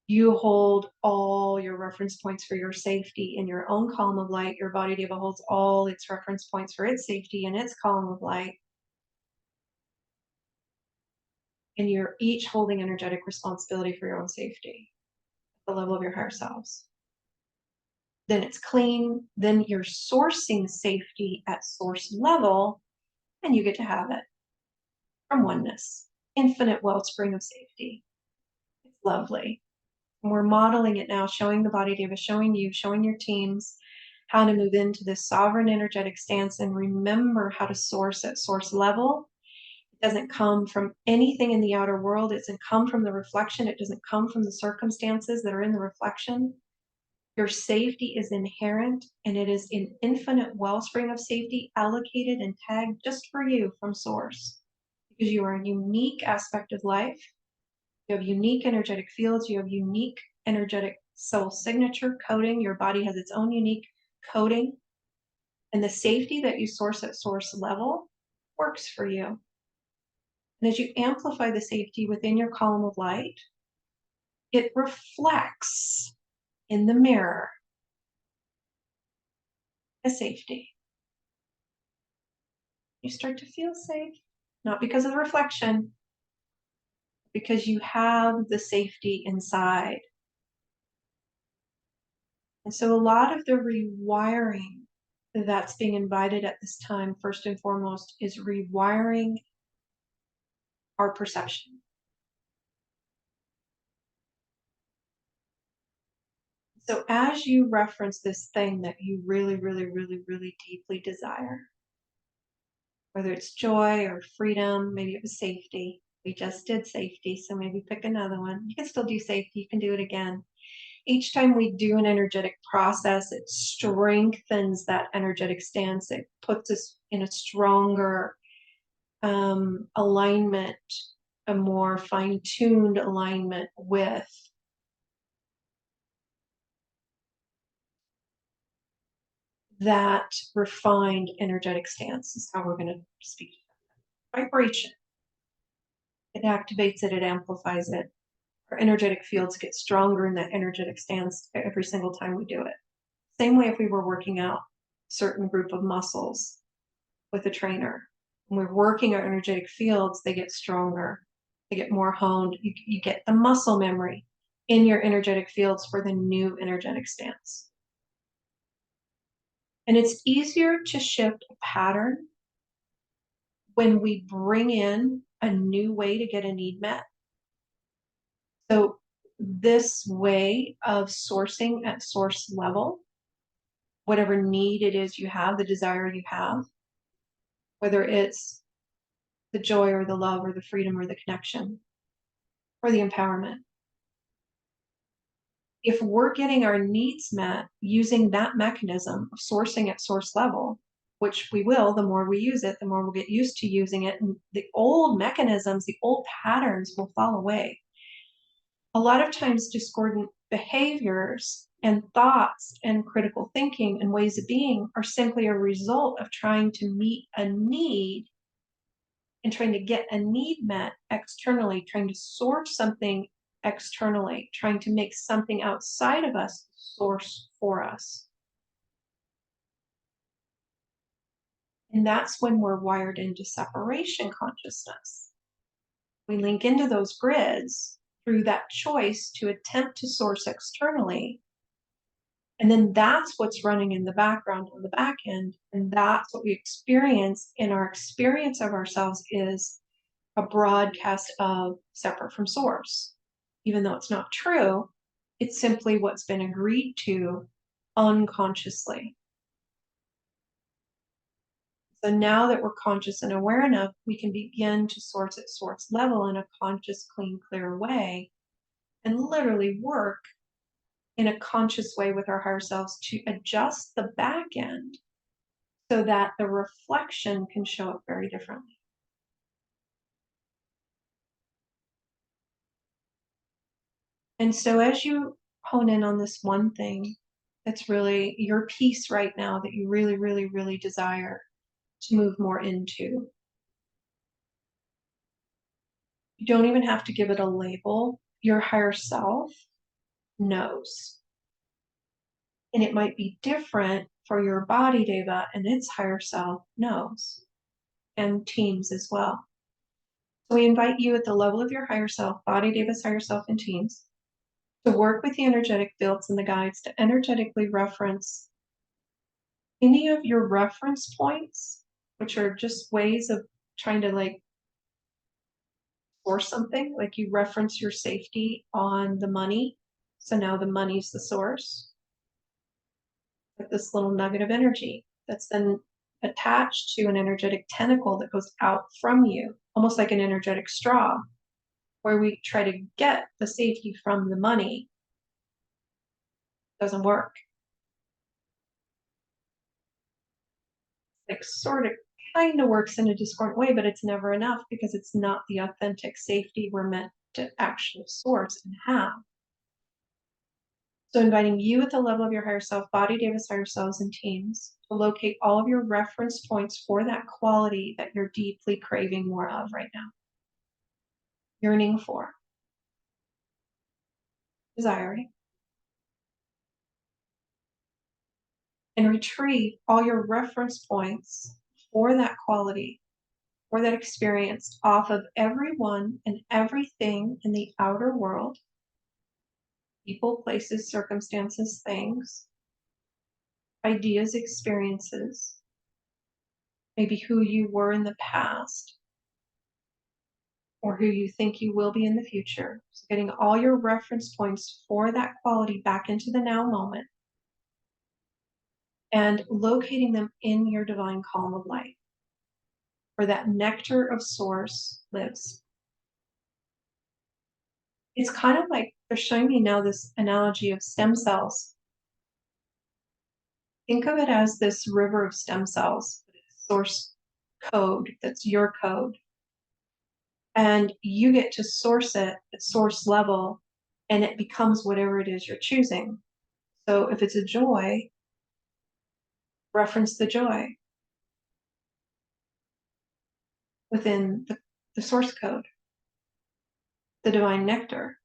You hold all your reference points for your safety in your own column of light. Your Body Diva holds all its reference points for its safety in its column of light. And you're each holding energetic responsibility for your own safety at the level of your higher selves. Then it's clean. Then you're sourcing safety at source level, and you get to have it from oneness, infinite wellspring of safety. It's lovely. And we're modeling it now, showing the Body Diva, showing you, showing your teams how to move into this sovereign energetic stance and remember how to source at source level. It doesn't come from anything in the outer world. It doesn't come from the reflection. It doesn't come from the circumstances that are in the reflection. Your safety is inherent, and it is an infinite wellspring of safety allocated and tagged just for you from source, because you are a unique aspect of life. You have unique energetic fields. You have unique energetic soul signature coding. Your body has its own unique coding, and the safety that you source at source level works for you. And as you amplify the safety within your column of light, it reflects in the mirror as safety. You start to feel safe, not because of the reflection, because you have the safety inside. And so a lot of the rewiring that's being invited at this time, first and foremost, is rewiring our perception. So as you reference this thing that you really, really, really, really deeply desire, whether it's joy or freedom, maybe it was safety. We just did safety, so maybe pick another one. You can still do safety, you can do it again. Each time we do an energetic process, it strengthens that energetic stance. It puts us in a stronger alignment, a more fine-tuned alignment with that refined energetic stance is how we're going to speak. Vibration. It activates it, it amplifies it. Our energetic fields get stronger in that energetic stance every single time we do it. Same way if we were working out a certain group of muscles with a trainer. When we're working our energetic fields, they get stronger. They get more honed. You get the muscle memory in your energetic fields for the new energetic stance. And it's easier to shift a pattern when we bring in a new way to get a need met. So this way of sourcing at source level, whatever need it is you have, the desire you have, whether it's the joy or the love or the freedom or the connection or the empowerment. If we're getting our needs met using that mechanism of sourcing at source level, which we will, the more we use it, the more we'll get used to using it, and the old mechanisms, the old patterns will fall away. A lot of times discordant behaviors and thoughts and critical thinking and ways of being are simply a result of trying to meet a need and trying to get a need met externally, trying to source something externally, trying to make something outside of us source for us. And that's when we're wired into separation consciousness. We link into those grids through that choice to attempt to source externally. And then that's what's running in the background on the back end. And that's what we experience in our experience of ourselves is a broadcast of separate from source. Even though it's not true, it's simply what's been agreed to unconsciously. So now that we're conscious and aware enough, we can begin to source at source level in a conscious, clean, clear way and literally work in a conscious way with our higher selves to adjust the back end so that the reflection can show up very differently. And so as you hone in on this one thing that's really your piece right now that you really, really, really desire to move more into. You don't even have to give it a label. Your higher self knows. And it might be different for your body diva, and its higher self knows, and teams as well. So we invite you at the level of your higher self, body diva's higher self, and teams, to work with the energetic fields and the guides to energetically reference any of your reference points, which are just ways of trying to like source something. Like you reference your safety on the money, so now the money's the source. Like this little nugget of energy that's then attached to an energetic tentacle that goes out from you, almost like an energetic straw, where we try to get the safety from the money. Doesn't work. Like sort of kind of works in a discordant way, but it's never enough because it's not the authentic safety we're meant to actually source and have. So inviting you at the level of your higher self, body diva's higher selves, and teams to locate all of your reference points for that quality that you're deeply craving more of right now, yearning for, desiring, and retrieve all your reference points for that quality, for that experience off of everyone and everything in the outer world, people, places, circumstances, things, ideas, experiences, maybe who you were in the past, or who you think you will be in the future. So getting all your reference points for that quality back into the now moment and locating them in your divine column of light, where that nectar of source lives. It's kind of like they're showing me now this analogy of stem cells. Think of it as this river of stem cells, source code, that's your code. And you get to source it at source level, and it becomes whatever it is you're choosing. So if it's a joy, reference the joy within the source code, the divine nectar.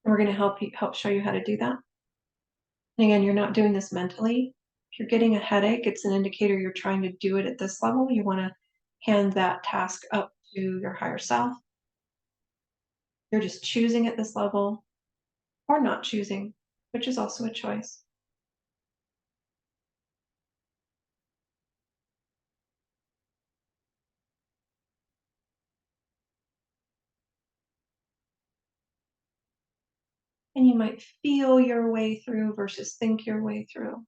And we're going to help show you how to do that. And again, you're not doing this mentally. If you're getting a headache, it's an indicator you're trying to do it at this level. You want to hand that task up to your higher self. You're just choosing at this level or not choosing, which is also a choice. And you might feel your way through versus think your way through.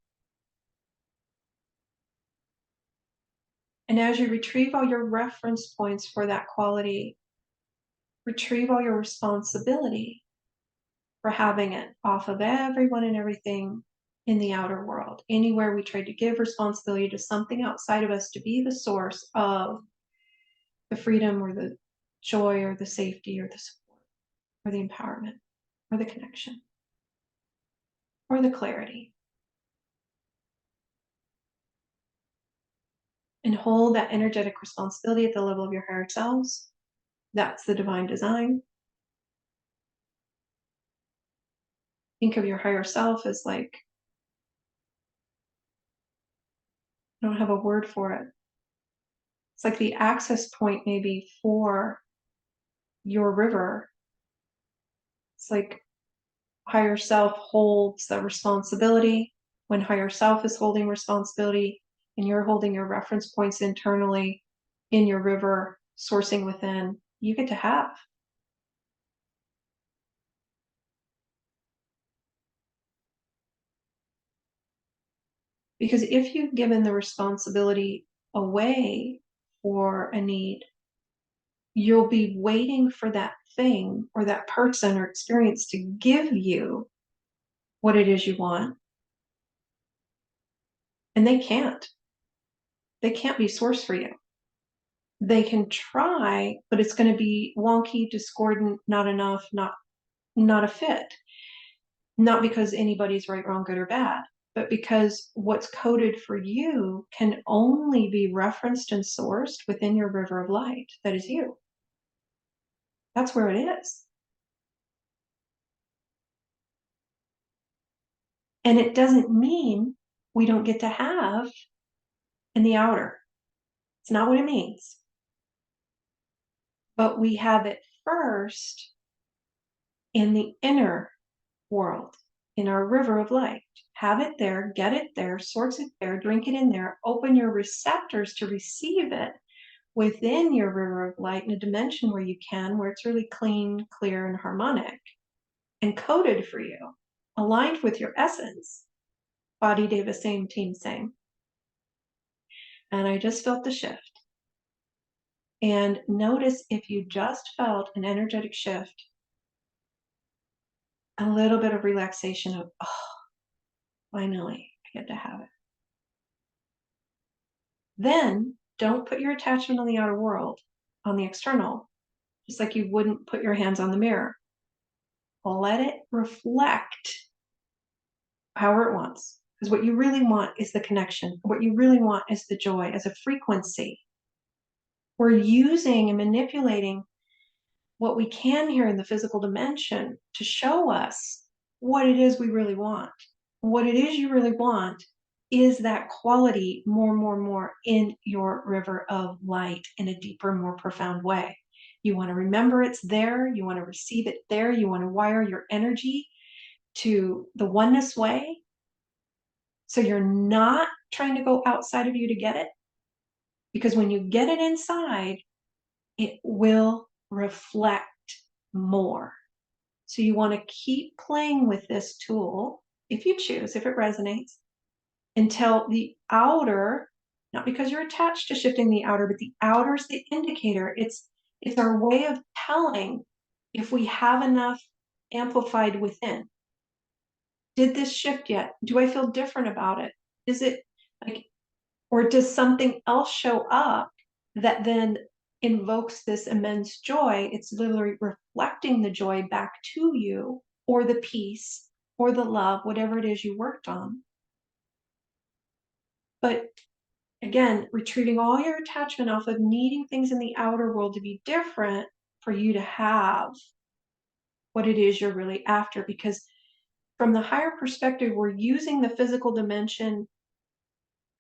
And as you retrieve all your reference points for that quality, retrieve all your responsibility for having it off of everyone and everything in the outer world. Anywhere we try to give responsibility to something outside of us to be the source of the freedom or the joy or the safety or the support or the empowerment or the connection or the clarity. And hold that energetic responsibility at the level of your higher selves. That's the divine design. Think of your higher self as like, I don't have a word for it. It's like the access point maybe for your river. It's like higher self holds the responsibility. When higher self is holding responsibility and you're holding your reference points internally in your river, sourcing within, you get to have. Because if you've given the responsibility away for a need, you'll be waiting for that thing or that person or experience to give you what it is you want. And they can't. They can't be source for you. They can try, but it's going to be wonky, discordant, not enough, not not a fit. Not because anybody's right, wrong, good, or bad, but because what's coded for you can only be referenced and sourced within your river of light. That is you. That's where it is. And it doesn't mean we don't get to have in the outer. It's not what it means. But we have it first in the inner world, in our river of light. Have it there, get it there, source it there, drink it in there, open your receptors to receive it within your river of light in a dimension where you can, where it's really clean, clear, and harmonic, and coded for you, aligned with your essence. Body Diva, same team, same. And I just felt the shift. And notice if you just felt an energetic shift, a little bit of relaxation of, oh, finally, I get to have it. Then don't put your attachment on the outer world, on the external, just like you wouldn't put your hands on the mirror. Let it reflect however it wants. Because what you really want is the connection. What you really want is the joy as a frequency. We're using and manipulating what we can here in the physical dimension to show us what it is we really want. What it is you really want is that quality more in your river of light in a deeper, more profound way. You want to remember it's there. You want to receive it there. You want to wire your energy to the oneness way. So you're not trying to go outside of you to get it. Because when you get it inside, it will reflect more. So you want to keep playing with this tool, if you choose, if it resonates, until the outer, not because you're attached to shifting the outer, but the outer is the indicator. It's our way of telling if we have enough amplified within. Did this shift yet? Do I feel different about it? Is it like, or does something else show up that then invokes this immense joy? It's literally reflecting the joy back to you, or the peace, or the love, whatever it is you worked on. But again, retrieving all your attachment off of needing things in the outer world to be different for you to have what it is you're really after. Because from the higher perspective, we're using the physical dimension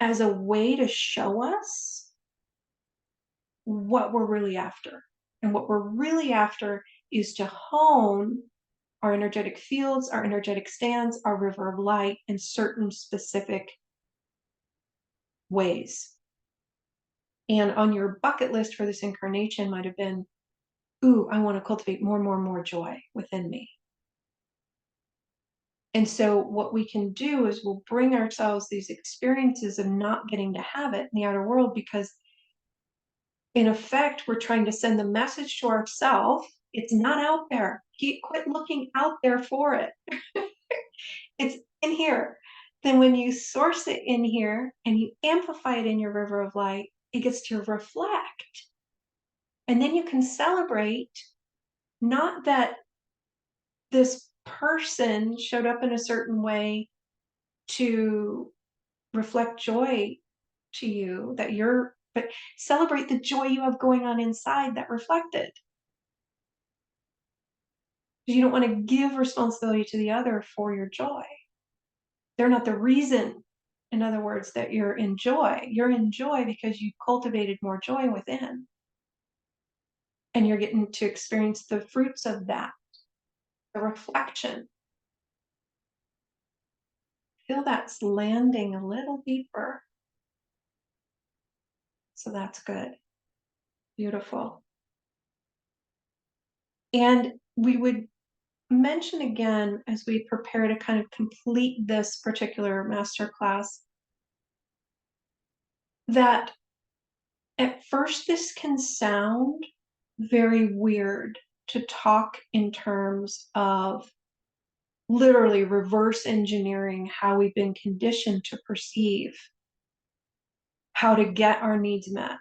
as a way to show us what we're really after. And what we're really after is to hone our energetic fields, our energetic stands, our river of light in certain specific ways. And on your bucket list for this incarnation might have been, ooh, I want to cultivate more joy within me. And so what we can do is we'll bring ourselves these experiences of not getting to have it in the outer world, because in effect, we're trying to send the message to ourselves. It's not out there. Quit looking out there for it. It's in here. Then when you source it in here and you amplify it in your river of light, it gets to reflect. And then you can celebrate, not that this person showed up in a certain way to reflect joy to you, but celebrate the joy you have going on inside that reflected. You don't want to give responsibility to the other for your joy. They're not the reason, in other words, that you're in joy. You're in joy because you cultivated more joy within. And you're getting to experience the fruits of that, the reflection. Feel that's landing a little deeper. So that's good. Beautiful. And we would mention again, as we prepare to kind of complete this particular masterclass, that at first this can sound very weird to talk in terms of literally reverse engineering how we've been conditioned to perceive how to get our needs met.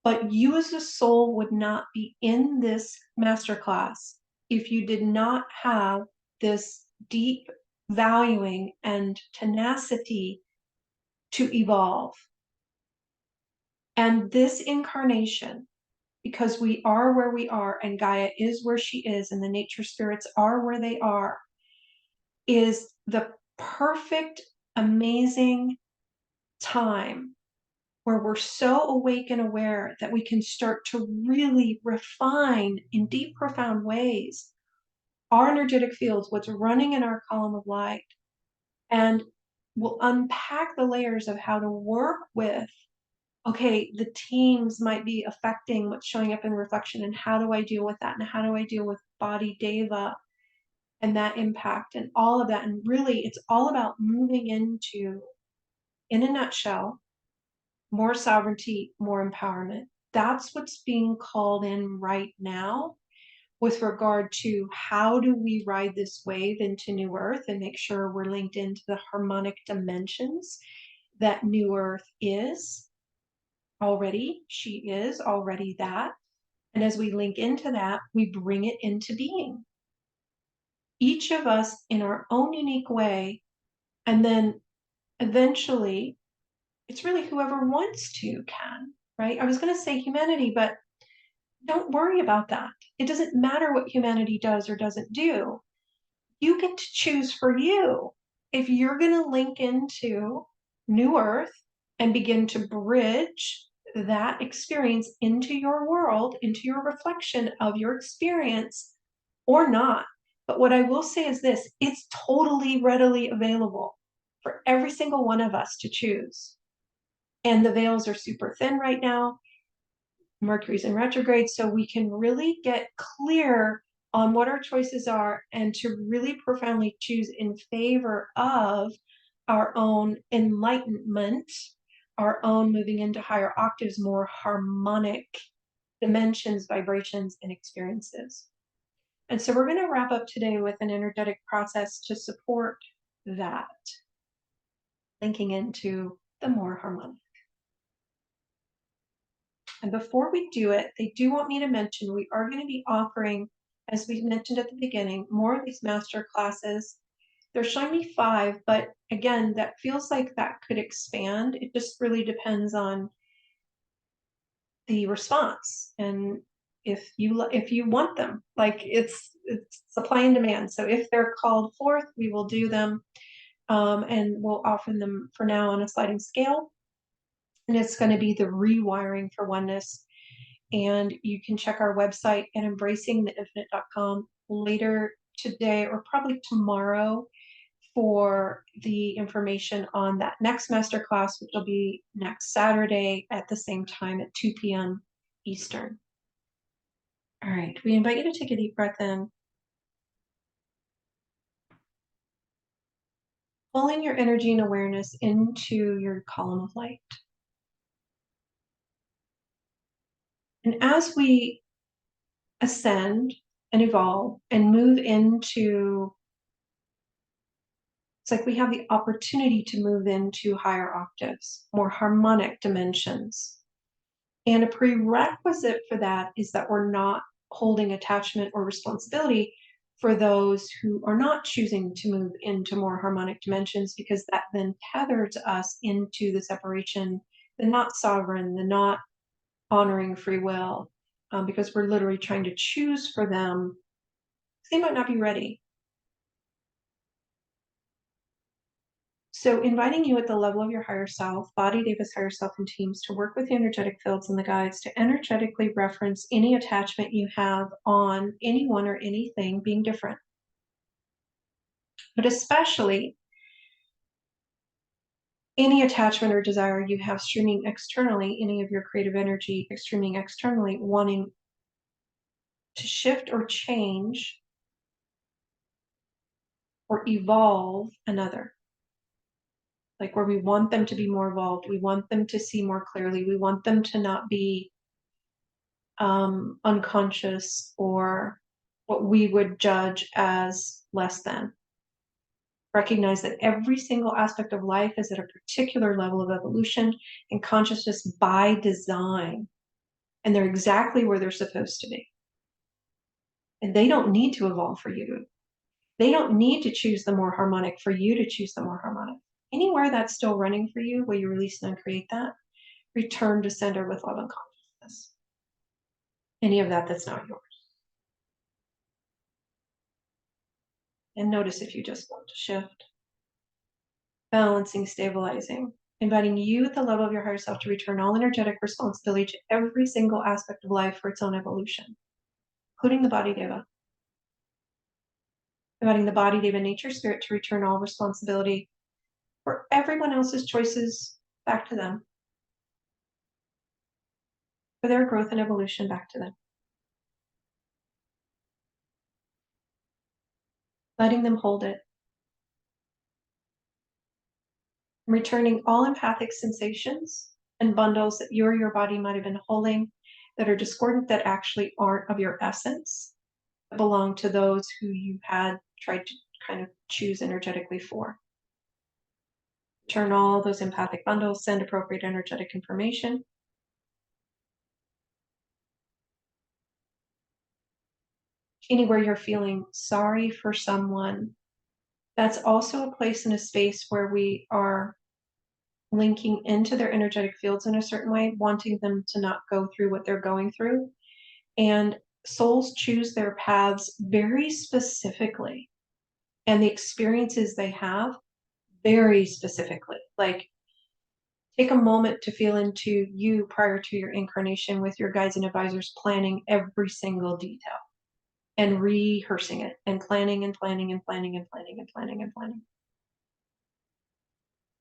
But you as a soul would not be in this masterclass if you did not have this deep valuing and tenacity to evolve. And this incarnation, because we are where we are and Gaia is where she is and the nature spirits are where they are, is the perfect, amazing time where we're so awake and aware that we can start to really refine in deep, profound ways our energetic fields, what's running in our column of light, and we'll unpack the layers of how to work with, okay, the teams might be affecting what's showing up in reflection, and how do I deal with that, and how do I deal with Body Diva and that impact and all of that. And really, it's all about moving into, in a nutshell, more sovereignty, more empowerment. That's what's being called in right now with regard to how do we ride this wave into New Earth and make sure we're linked into the harmonic dimensions that New Earth is already. She is already that. And as we link into that, we bring it into being. Each of us in our own unique way. And then eventually, it's really whoever wants to can, right? I was going to say humanity, but don't worry about that. It doesn't matter what humanity does or doesn't do. You get to choose for you. If you're going to link into New Earth and begin to bridge that experience into your world, into your reflection of your experience, or not. But what I will say is this, it's totally readily available for every single one of us to choose. And the veils are super thin right now. Mercury's in retrograde, so we can really get clear on what our choices are and to really profoundly choose in favor of our own enlightenment, our own moving into higher octaves, more harmonic dimensions, vibrations, and experiences. And so we're going to wrap up today with an energetic process to support that, linking into the more harmonic. And before we do it, they do want me to mention we are going to be offering, as we mentioned at the beginning, more of these master classes. They're showing me 5, but again, that feels like that could expand. It just really depends on the response and if you want them. Like it's supply and demand. So if they're called forth, we will do them, and we'll offer them for now on a sliding scale. And it's going to be the rewiring for oneness. And you can check our website at embracingtheinfinite.com later today or probably tomorrow for the information on that next masterclass, which will be next Saturday at the same time at 2 p.m. Eastern. All right, we invite you to take a deep breath in. Pulling your energy and awareness into your column of light. And as we ascend and evolve and move into, it's like we have the opportunity to move into higher octaves, more harmonic dimensions. And a prerequisite for that is that we're not holding attachment or responsibility for those who are not choosing to move into more harmonic dimensions, because that then tethers us into the separation, the not sovereign, the not honoring free will, because we're literally trying to choose for them. They might not be ready. So inviting you at the level of your higher self, Body Diva's higher self and teams, to work with the energetic fields and the guides to energetically reference any attachment you have on anyone or anything being different. But especially any attachment or desire you have streaming externally, any of your creative energy streaming externally, wanting to shift or change or evolve another. Like where we want them to be more evolved, we want them to see more clearly, we want them to not be unconscious or what we would judge as less than. Recognize that every single aspect of life is at a particular level of evolution and consciousness by design, and they're exactly where they're supposed to be. And they don't need to evolve for you to. They don't need to choose the more harmonic for you to choose the more harmonic. Anywhere that's still running for you, where you release and uncreate that, return to center with love and consciousness. Any of that that's not yours. And notice if you just want to shift. Balancing, stabilizing, inviting you at the level of your higher self to return all energetic responsibility to every single aspect of life for its own evolution, including the Body Diva. Inviting the Body Diva nature spirit to return all responsibility for everyone else's choices back to them, for their growth and evolution back to them. Letting them hold it. Returning all empathic sensations and bundles that you or your body might have been holding that are discordant, that actually aren't of your essence, that belong to those who you had tried to kind of choose energetically for. Return all those empathic bundles, send appropriate energetic information. Anywhere you're feeling sorry for someone, that's also a place and a space where we are linking into their energetic fields in a certain way, wanting them to not go through what they're going through. And souls choose their paths very specifically, and the experiences they have very specifically. Like, take a moment to feel into you prior to your incarnation with your guides and advisors, planning every single detail and rehearsing it and planning and planning and planning and planning and planning and planning.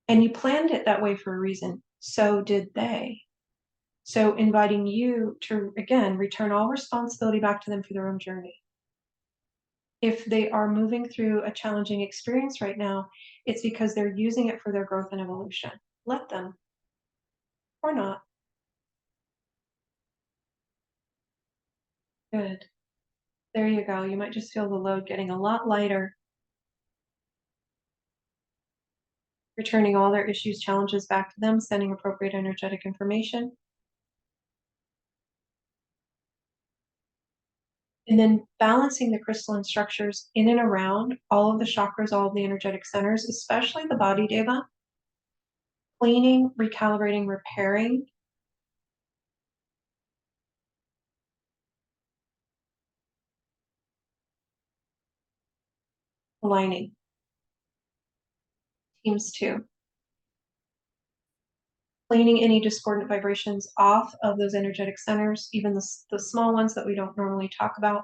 And you planned it that way for a reason. So did they. So inviting you to, again, return all responsibility back to them for their own journey. If they are moving through a challenging experience right now, it's because they're using it for their growth and evolution. Let them, or not. Good. There you go. You might just feel the load getting a lot lighter. Returning all their issues, challenges back to them, sending appropriate energetic information. And then balancing the crystalline structures in and around all of the chakras, all of the energetic centers, especially the Body Diva. Cleaning, recalibrating, repairing. Aligning. Teams 2. Cleaning any discordant vibrations off of those energetic centers, even the small ones that we don't normally talk about.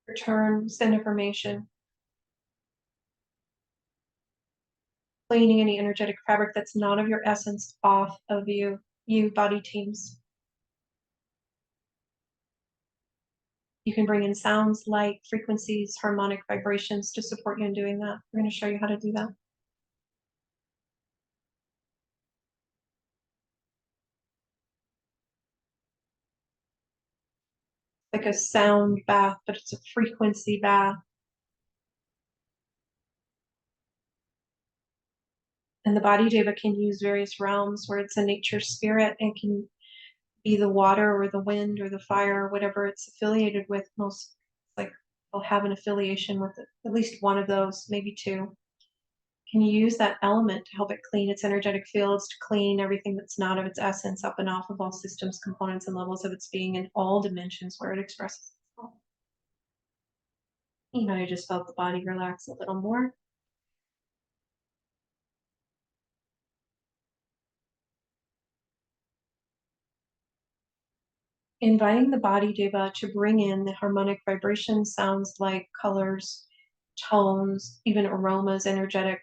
Return, send information. Cleaning any energetic fabric that's not of your essence off of you body teams. You can bring in sounds, light, frequencies, harmonic vibrations to support you in doing that. We're going to show you how to do that. Like a sound bath, but it's a frequency bath. And the Body Diva can use various realms where it's a nature spirit and can be the water or the wind or the fire or whatever it's affiliated with. Most, like, they'll have an affiliation with at least one of those, maybe two. Can you use that element to help it clean its energetic fields, to clean everything that's not of its essence up and off of all systems, components, and levels of its being in all dimensions where it expresses itself? You might have just felt the body relax a little more. Inviting the Body Diva to bring in the harmonic vibration, sounds, like colors, tones, even aromas, energetic,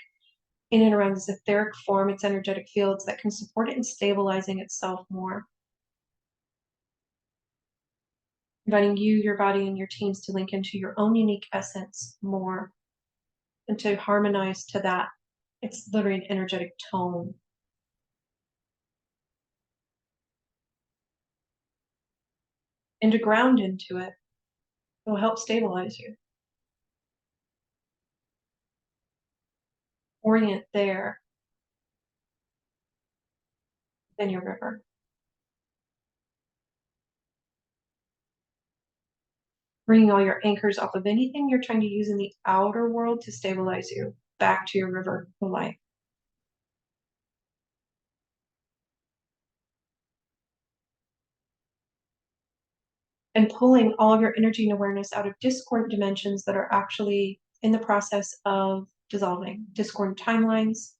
in and around this etheric form, its energetic fields that can support it in stabilizing itself more. Inviting you, your body, and your teams to link into your own unique essence more and to harmonize to that. It's literally an energetic tone. And to ground into it. It will help stabilize you. Orient there. then your river. Bringing all your anchors off of anything you're trying to use in the outer world to stabilize you back to your river of life. And pulling all of your energy and awareness out of discordant dimensions that are actually in the process of dissolving, discordant timelines,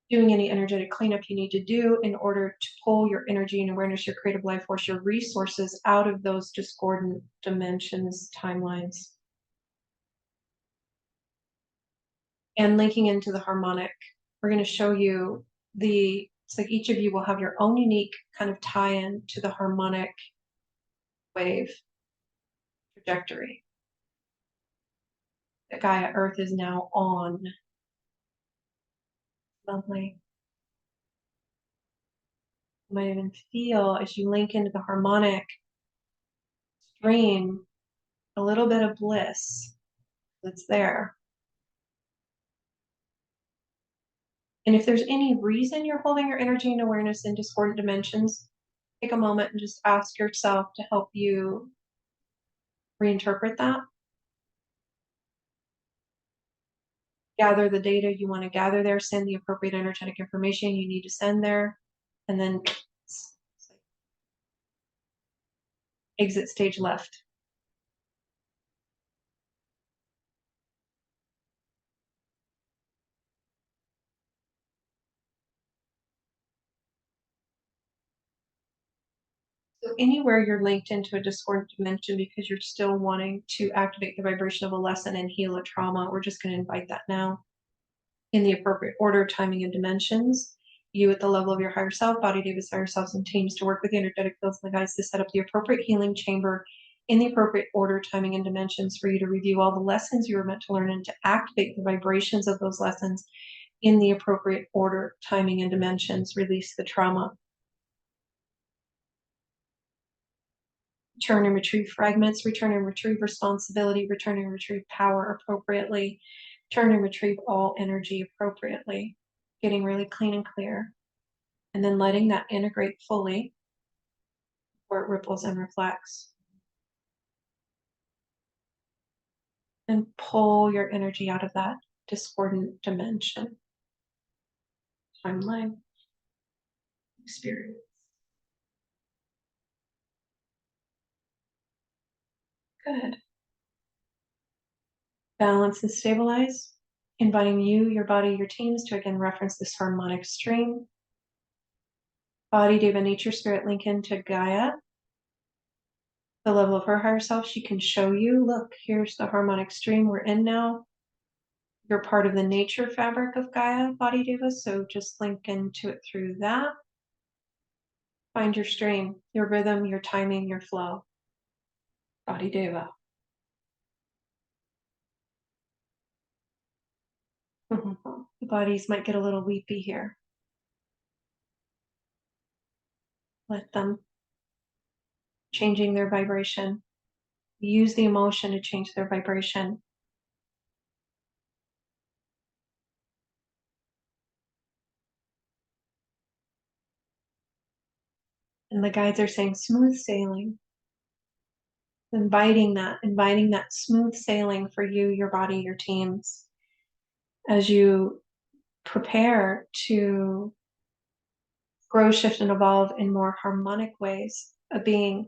doing any energetic cleanup you need to do in order to pull your energy and awareness, your creative life force, your resources out of those discordant dimensions, timelines. And linking into the harmonic, we're going to show you it's like each of you will have your own unique kind of tie-in to the harmonic wave trajectory that Gaia Earth is now on. Lovely. You might even feel as you link into the harmonic stream a little bit of bliss that's there. And if there's any reason you're holding your energy and awareness in discordant dimensions, take a moment and just ask yourself to help you reinterpret that. Gather the data you want to gather there, send the appropriate energetic information you need to send there, and then exit stage left. So anywhere you're linked into a discordant dimension because you're still wanting to activate the vibration of a lesson and heal a trauma, we're just going to invite that now in the appropriate order, timing, and dimensions. You at the level of your higher self, Body Diva's higher selves and teams to work with the energetic fields and the guides to set up the appropriate healing chamber in the appropriate order, timing, and dimensions for you to review all the lessons you were meant to learn and to activate the vibrations of those lessons in the appropriate order, timing, and dimensions. Release the trauma. Return and retrieve fragments, return and retrieve responsibility, return and retrieve power appropriately, turn and retrieve all energy appropriately, getting really clean and clear, and then letting that integrate fully where it ripples and reflects. And pull your energy out of that discordant dimension, timeline, experience. Good. Balance and stabilize, inviting you, your body, your teams to again reference this harmonic stream. Body, Diva, Nature, Spirit, link into Gaia. The level of her higher self, she can show you, look, here's the harmonic stream we're in now. You're part of the nature fabric of Gaia, Body Diva, so just link into it through that. Find your stream, your rhythm, your timing, your flow. Body Diva. The bodies might get a little weepy here. Let them. Changing their vibration. Use the emotion to change their vibration. And the guides are saying smooth sailing. Inviting that smooth sailing for you, your body, your teams, as you prepare to grow, shift, and evolve in more harmonic ways of being,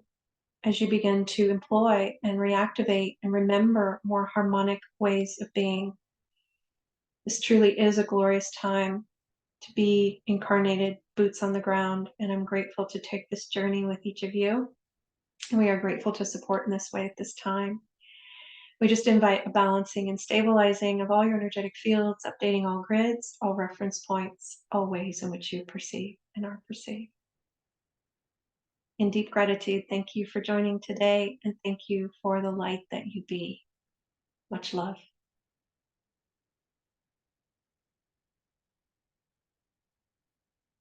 as you begin to employ and reactivate and remember more harmonic ways of being. This truly is a glorious time to be incarnated, boots on the ground, and I'm grateful to take this journey with each of you. And we are grateful to support in this way at this time. We just invite a balancing and stabilizing of all your energetic fields, updating all grids, all reference points, all ways in which you perceive and are perceived. In deep gratitude, thank you for joining today, and thank you for the light that you be. Much love.